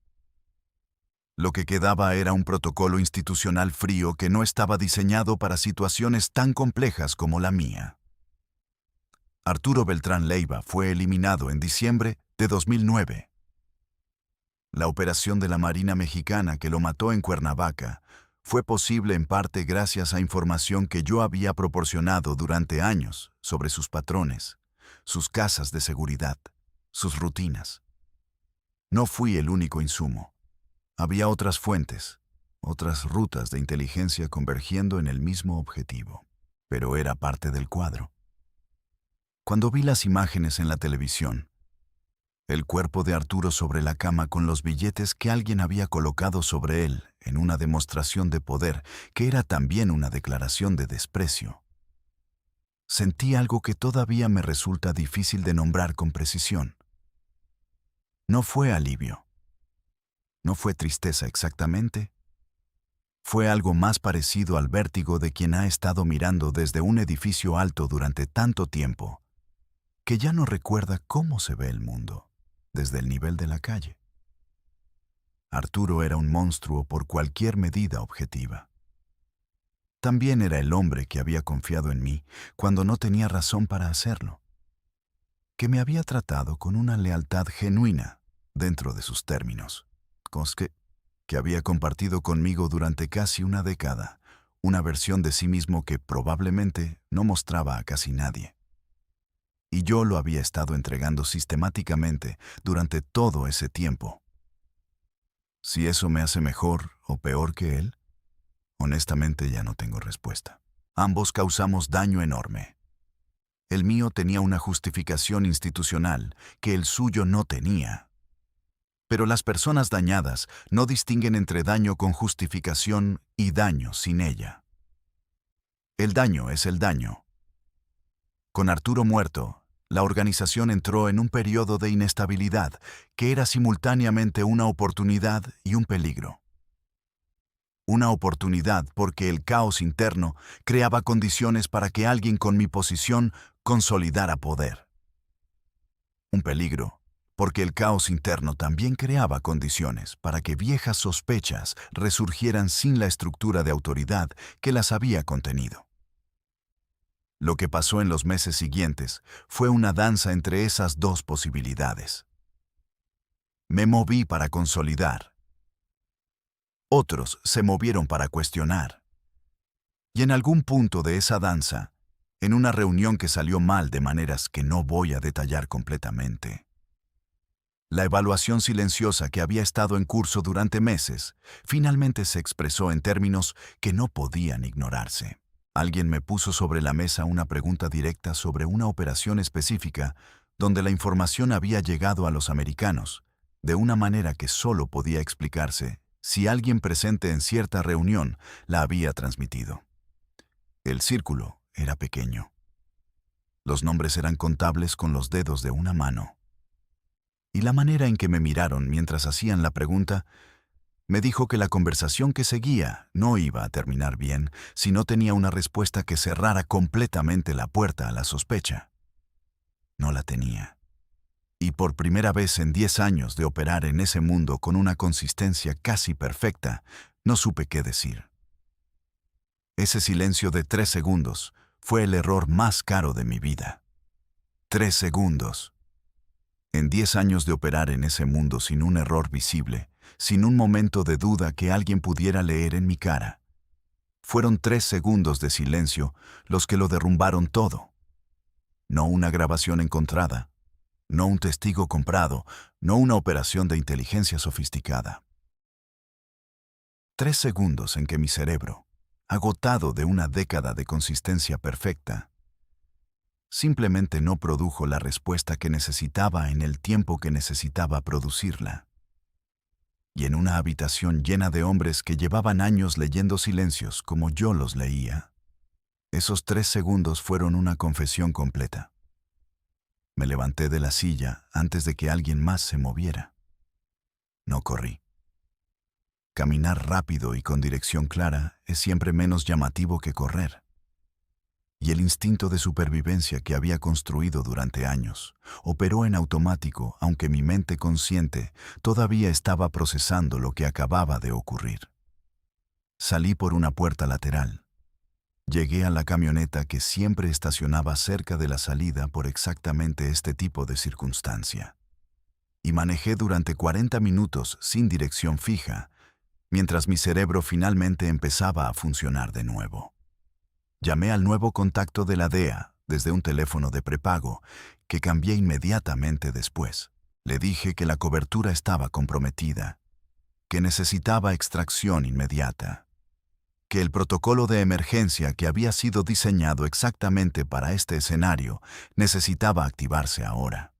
Lo que quedaba era un protocolo institucional frío que no estaba diseñado para situaciones tan complejas como la mía. Arturo Beltrán Leiva fue eliminado en diciembre de 2009. La operación de la Marina Mexicana que lo mató en Cuernavaca fue posible en parte gracias a información que yo había proporcionado durante años sobre sus patrones, sus casas de seguridad, sus rutinas. No fui el único insumo. Había otras fuentes, otras rutas de inteligencia convergiendo en el mismo objetivo, pero era parte del cuadro. Cuando vi las imágenes en la televisión, el cuerpo de Arturo sobre la cama con los billetes que alguien había colocado sobre él en una demostración de poder que era también una declaración de desprecio, sentí algo que todavía me resulta difícil de nombrar con precisión. No fue alivio. No fue tristeza exactamente. Fue algo más parecido al vértigo de quien ha estado mirando desde un edificio alto durante tanto tiempo, que ya no recuerda cómo se ve el mundo desde el nivel de la calle. Arturo era un monstruo por cualquier medida objetiva. También era el hombre que había confiado en mí cuando no tenía razón para hacerlo, que me había tratado con una lealtad genuina dentro de sus términos, que había compartido conmigo durante casi una década, una versión de sí mismo que probablemente no mostraba a casi nadie. Y yo lo había estado entregando sistemáticamente durante todo ese tiempo. Si eso me hace mejor o peor que él, honestamente ya no tengo respuesta. Ambos causamos daño enorme. El mío tenía una justificación institucional que el suyo no tenía. Pero las personas dañadas no distinguen entre daño con justificación y daño sin ella. El daño es el daño. Con Arturo muerto, la organización entró en un periodo de inestabilidad que era simultáneamente una oportunidad y un peligro. Una oportunidad porque el caos interno creaba condiciones para que alguien con mi posición consolidara poder. Un peligro porque el caos interno también creaba condiciones para que viejas sospechas resurgieran sin la estructura de autoridad que las había contenido. Lo que pasó en los meses siguientes fue una danza entre esas dos posibilidades. Me moví para consolidar. Otros se movieron para cuestionar. Y en algún punto de esa danza, en una reunión que salió mal de maneras que no voy a detallar completamente, la evaluación silenciosa que había estado en curso durante meses finalmente se expresó en términos que no podían ignorarse. Alguien me puso sobre la mesa una pregunta directa sobre una operación específica donde la información había llegado a los americanos, de una manera que solo podía explicarse si alguien presente en cierta reunión la había transmitido. El círculo era pequeño. Los nombres eran contables con los dedos de una mano. Y la manera en que me miraron mientras hacían la pregunta me dijo que la conversación que seguía no iba a terminar bien si no tenía una respuesta que cerrara completamente la puerta a la sospecha. No la tenía. Y por primera vez en 10 años de operar en ese mundo con una consistencia casi perfecta, no supe qué decir. Ese silencio de 3 segundos fue el error más caro de mi vida. 3 segundos. En 10 años de operar en ese mundo sin un error visible, sin un momento de duda que alguien pudiera leer en mi cara. Fueron 3 segundos de silencio los que lo derrumbaron todo. No una grabación encontrada, no un testigo comprado, no una operación de inteligencia sofisticada. 3 segundos en que mi cerebro, agotado de una década de consistencia perfecta, simplemente no produjo la respuesta que necesitaba en el tiempo que necesitaba producirla. Y en una habitación llena de hombres que llevaban años leyendo silencios como yo los leía, esos 3 segundos fueron una confesión completa. Me levanté de la silla antes de que alguien más se moviera. No corrí. Caminar rápido y con dirección clara es siempre menos llamativo que correr. Y el instinto de supervivencia que había construido durante años operó en automático, aunque mi mente consciente todavía estaba procesando lo que acababa de ocurrir. Salí por una puerta lateral. Llegué a la camioneta que siempre estacionaba cerca de la salida por exactamente este tipo de circunstancia. Y manejé durante 40 minutos sin dirección fija, mientras mi cerebro finalmente empezaba a funcionar de nuevo. Llamé al nuevo contacto de la DEA desde un teléfono de prepago que cambié inmediatamente después. Le dije que la cobertura estaba comprometida, que necesitaba extracción inmediata, que el protocolo de emergencia que había sido diseñado exactamente para este escenario necesitaba activarse ahora.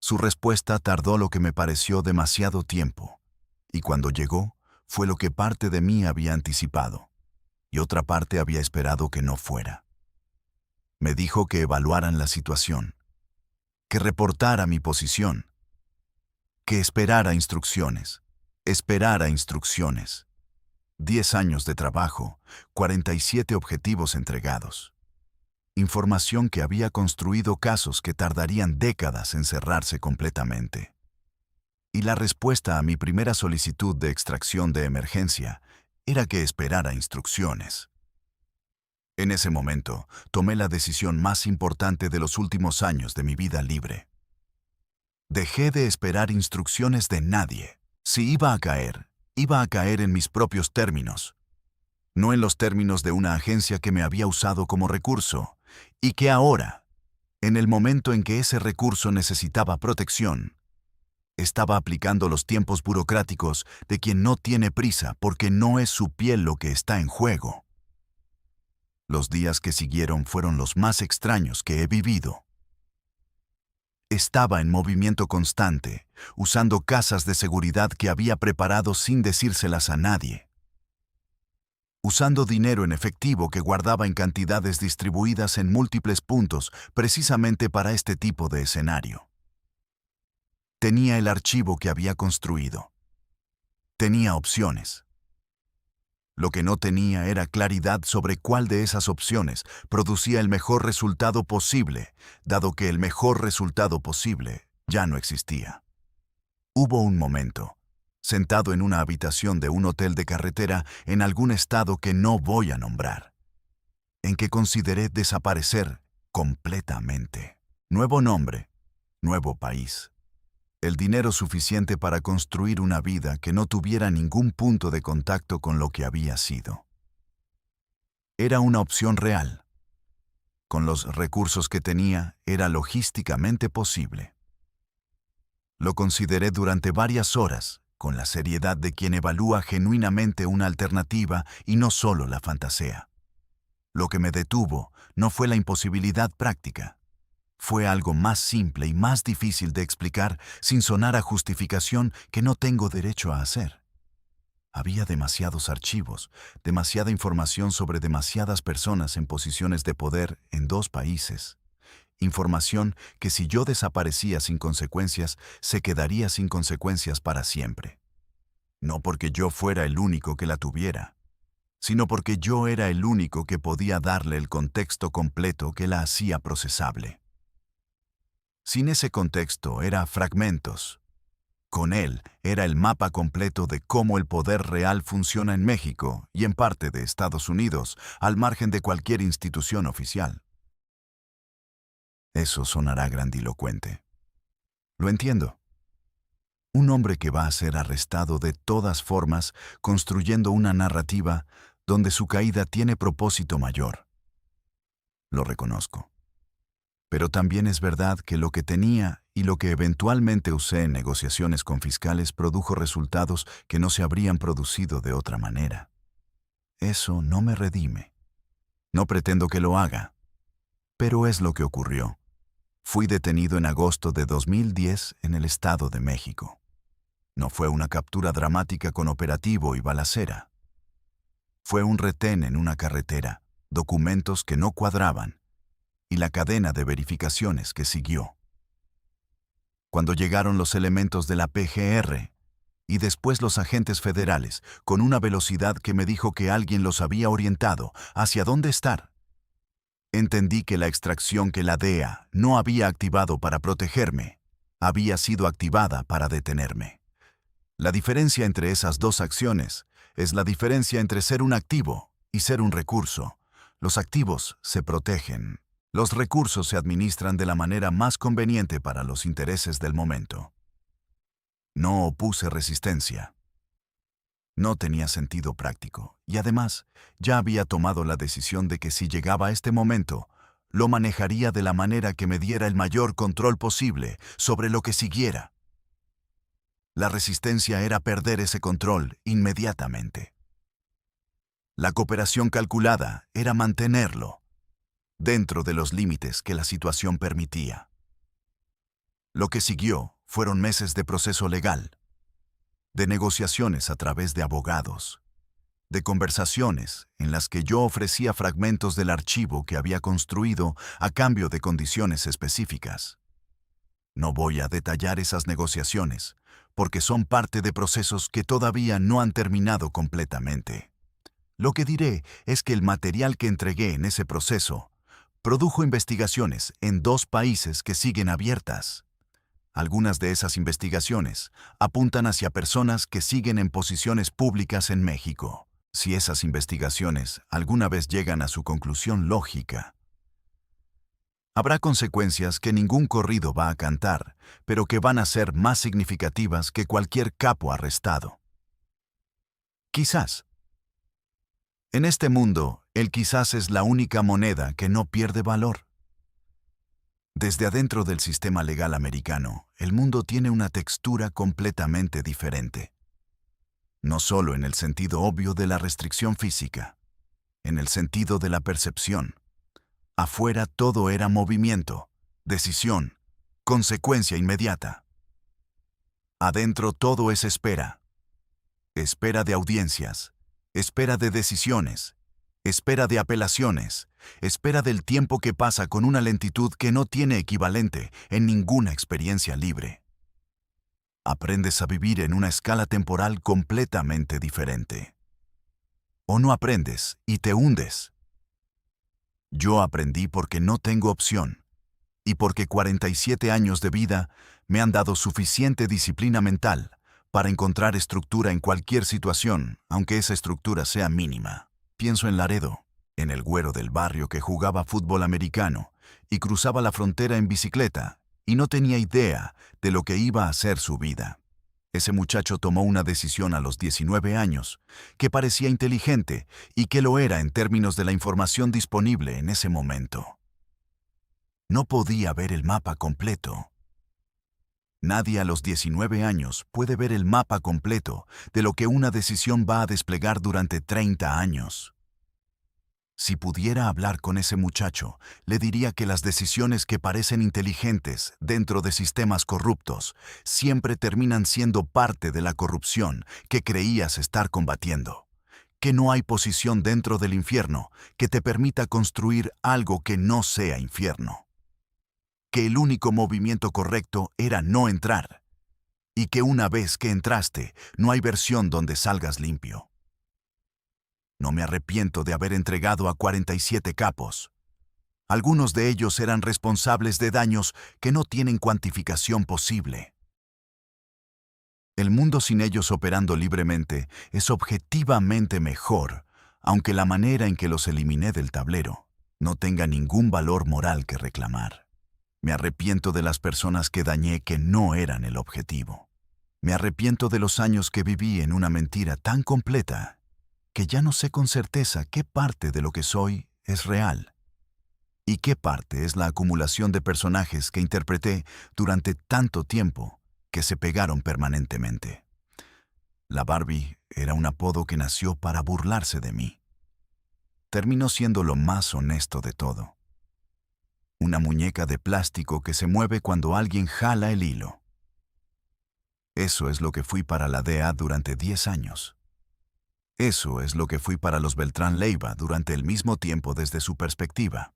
Su respuesta tardó lo que me pareció demasiado tiempo, y cuando llegó fue lo que parte de mí había anticipado. Y otra parte había esperado que no fuera. Me dijo que evaluaran la situación, que reportara mi posición, que esperara instrucciones. 10 años de trabajo, 47 objetivos entregados. Información que había construido casos que tardarían décadas en cerrarse completamente. Y la respuesta a mi primera solicitud de extracción de emergencia era que esperara instrucciones. En ese momento, tomé la decisión más importante de los últimos años de mi vida libre. Dejé de esperar instrucciones de nadie. Si iba a caer en mis propios términos, no en los términos de una agencia que me había usado como recurso, y que ahora, en el momento en que ese recurso necesitaba protección, estaba aplicando los tiempos burocráticos de quien no tiene prisa porque no es su piel lo que está en juego. Los días que siguieron fueron los más extraños que he vivido. Estaba en movimiento constante, usando casas de seguridad que había preparado sin decírselas a nadie. Usando dinero en efectivo que guardaba en cantidades distribuidas en múltiples puntos precisamente para este tipo de escenario. Tenía el archivo que había construido. Tenía opciones. Lo que no tenía era claridad sobre cuál de esas opciones producía el mejor resultado posible, dado que el mejor resultado posible ya no existía. Hubo un momento, sentado en una habitación de un hotel de carretera en algún estado que no voy a nombrar, en que consideré desaparecer completamente. Nuevo nombre, nuevo país. el dinero suficiente para construir una vida que no tuviera ningún punto de contacto con lo que había sido. Era una opción real. Con los recursos que tenía, era logísticamente posible. Lo consideré durante varias horas, con la seriedad de quien evalúa genuinamente una alternativa y no solo la fantasea. Lo que me detuvo no fue la imposibilidad práctica. Fue algo más simple y más difícil de explicar sin sonar a justificación que no tengo derecho a hacer. Había demasiados archivos, demasiada información sobre demasiadas personas en posiciones de poder en 2 países. Información que si yo desaparecía sin consecuencias, se quedaría sin consecuencias para siempre. No porque yo fuera el único que la tuviera, sino porque yo era el único que podía darle el contexto completo que la hacía procesable. Sin ese contexto era fragmentos. Con él era el mapa completo de cómo el poder real funciona en México y en parte de Estados Unidos, al margen de cualquier institución oficial. Eso sonará grandilocuente. Lo entiendo. Un hombre que va a ser arrestado de todas formas, construyendo una narrativa donde su caída tiene propósito mayor. Lo reconozco. Pero también es verdad que lo que tenía y lo que eventualmente usé en negociaciones con fiscales produjo resultados que no se habrían producido de otra manera. Eso no me redime. No pretendo que lo haga. Pero es lo que ocurrió. Fui detenido en agosto de 2010 en el Estado de México. No fue una captura dramática con operativo y balacera. Fue un retén en una carretera, documentos que no cuadraban, y la cadena de verificaciones que siguió. Cuando llegaron los elementos de la PGR, y después los agentes federales, con una velocidad que me dijo que alguien los había orientado hacia dónde estar, entendí que la extracción que la DEA no había activado para protegerme, había sido activada para detenerme. La diferencia entre esas 2 acciones es la diferencia entre ser un activo y ser un recurso. Los activos se protegen. Los recursos se administran de la manera más conveniente para los intereses del momento. No opuse resistencia. No tenía sentido práctico, y además, ya había tomado la decisión de que si llegaba a este momento, lo manejaría de la manera que me diera el mayor control posible sobre lo que siguiera. La resistencia era perder ese control inmediatamente. La cooperación calculada era mantenerlo dentro de los límites que la situación permitía. Lo que siguió fueron meses de proceso legal, de negociaciones a través de abogados, de conversaciones en las que yo ofrecía fragmentos del archivo que había construido a cambio de condiciones específicas. No voy a detallar esas negociaciones, porque son parte de procesos que todavía no han terminado completamente. Lo que diré es que el material que entregué en ese proceso produjo investigaciones en 2 países que siguen abiertas. Algunas de esas investigaciones apuntan hacia personas que siguen en posiciones públicas en México. Si esas investigaciones alguna vez llegan a su conclusión lógica, habrá consecuencias que ningún corrido va a cantar, pero que van a ser más significativas que cualquier capo arrestado. Quizás. En este mundo, el quizás es la única moneda que no pierde valor. Desde adentro del sistema legal americano, el mundo tiene una textura completamente diferente. No solo en el sentido obvio de la restricción física, en el sentido de la percepción. Afuera todo era movimiento, decisión, consecuencia inmediata. Adentro todo es espera. Espera de audiencias, espera de decisiones, espera de apelaciones, espera del tiempo que pasa con una lentitud que no tiene equivalente en ninguna experiencia libre. Aprendes a vivir en una escala temporal completamente diferente. O no aprendes y te hundes. Yo aprendí porque no tengo opción, y porque 47 años de vida me han dado suficiente disciplina mental para encontrar estructura en cualquier situación, aunque esa estructura sea mínima. Pienso en Laredo, en el güero del barrio que jugaba fútbol americano y cruzaba la frontera en bicicleta, y no tenía idea de lo que iba a ser su vida. Ese muchacho tomó una decisión a los 19 años, que parecía inteligente y que lo era en términos de la información disponible en ese momento. No podía ver el mapa completo. Nadie a los 19 años puede ver el mapa completo de lo que una decisión va a desplegar durante 30 años. Si pudiera hablar con ese muchacho, le diría que las decisiones que parecen inteligentes dentro de sistemas corruptos siempre terminan siendo parte de la corrupción que creías estar combatiendo. Que no hay posición dentro del infierno que te permita construir algo que no sea infierno. Que el único movimiento correcto era no entrar. Y que una vez que entraste, no hay versión donde salgas limpio. No me arrepiento de haber entregado a 47 capos. Algunos de ellos eran responsables de daños que no tienen cuantificación posible. El mundo sin ellos operando libremente es objetivamente mejor, aunque la manera en que los eliminé del tablero no tenga ningún valor moral que reclamar. Me arrepiento de las personas que dañé que no eran el objetivo. Me arrepiento de los años que viví en una mentira tan completa que ya no sé con certeza qué parte de lo que soy es real y qué parte es la acumulación de personajes que interpreté durante tanto tiempo que se pegaron permanentemente. La Barbie era un apodo que nació para burlarse de mí. Terminó siendo lo más honesto de todo. Una muñeca de plástico que se mueve cuando alguien jala el hilo. Eso es lo que fui para la DEA durante 10 años. Eso es lo que fui para los Beltrán Leiva durante el mismo tiempo desde su perspectiva.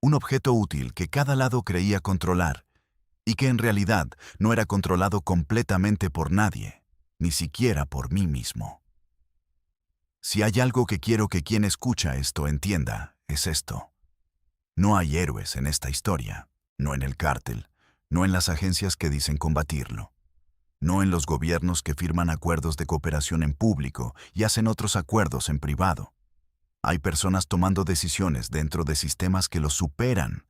Un objeto útil que cada lado creía controlar y que en realidad no era controlado completamente por nadie, ni siquiera por mí mismo. Si hay algo que quiero que quien escucha esto entienda, es esto. No hay héroes en esta historia, no en el cártel, no en las agencias que dicen combatirlo. No en los gobiernos que firman acuerdos de cooperación en público y hacen otros acuerdos en privado. Hay personas tomando decisiones dentro de sistemas que los superan,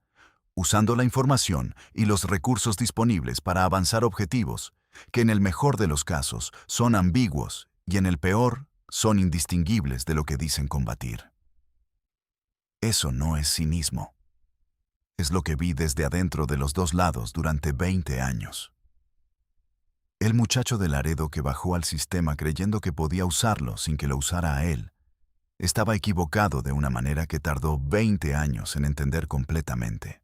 usando la información y los recursos disponibles para avanzar objetivos, que en el mejor de los casos son ambiguos y en el peor son indistinguibles de lo que dicen combatir. Eso no es cinismo. Es lo que vi desde adentro de los dos lados durante 20 años. El muchacho de Laredo que bajó al sistema creyendo que podía usarlo sin que lo usara a él, estaba equivocado de una manera que tardó 20 años en entender completamente.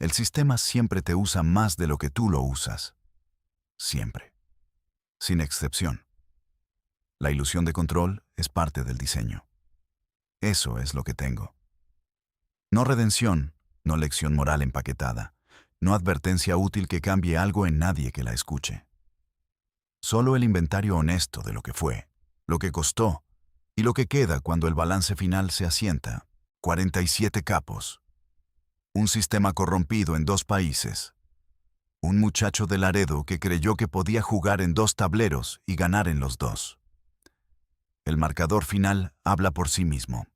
El sistema siempre te usa más de lo que tú lo usas. Siempre. Sin excepción. La ilusión de control es parte del diseño. Eso es lo que tengo. No redención, no lección moral empaquetada. No advertencia útil que cambie algo en nadie que la escuche. Solo el inventario honesto de lo que fue, lo que costó y lo que queda cuando el balance final se asienta. 47 capos. Un sistema corrompido en 2 países. Un muchacho de Laredo que creyó que podía jugar en 2 tableros y ganar en los 2. El marcador final habla por sí mismo.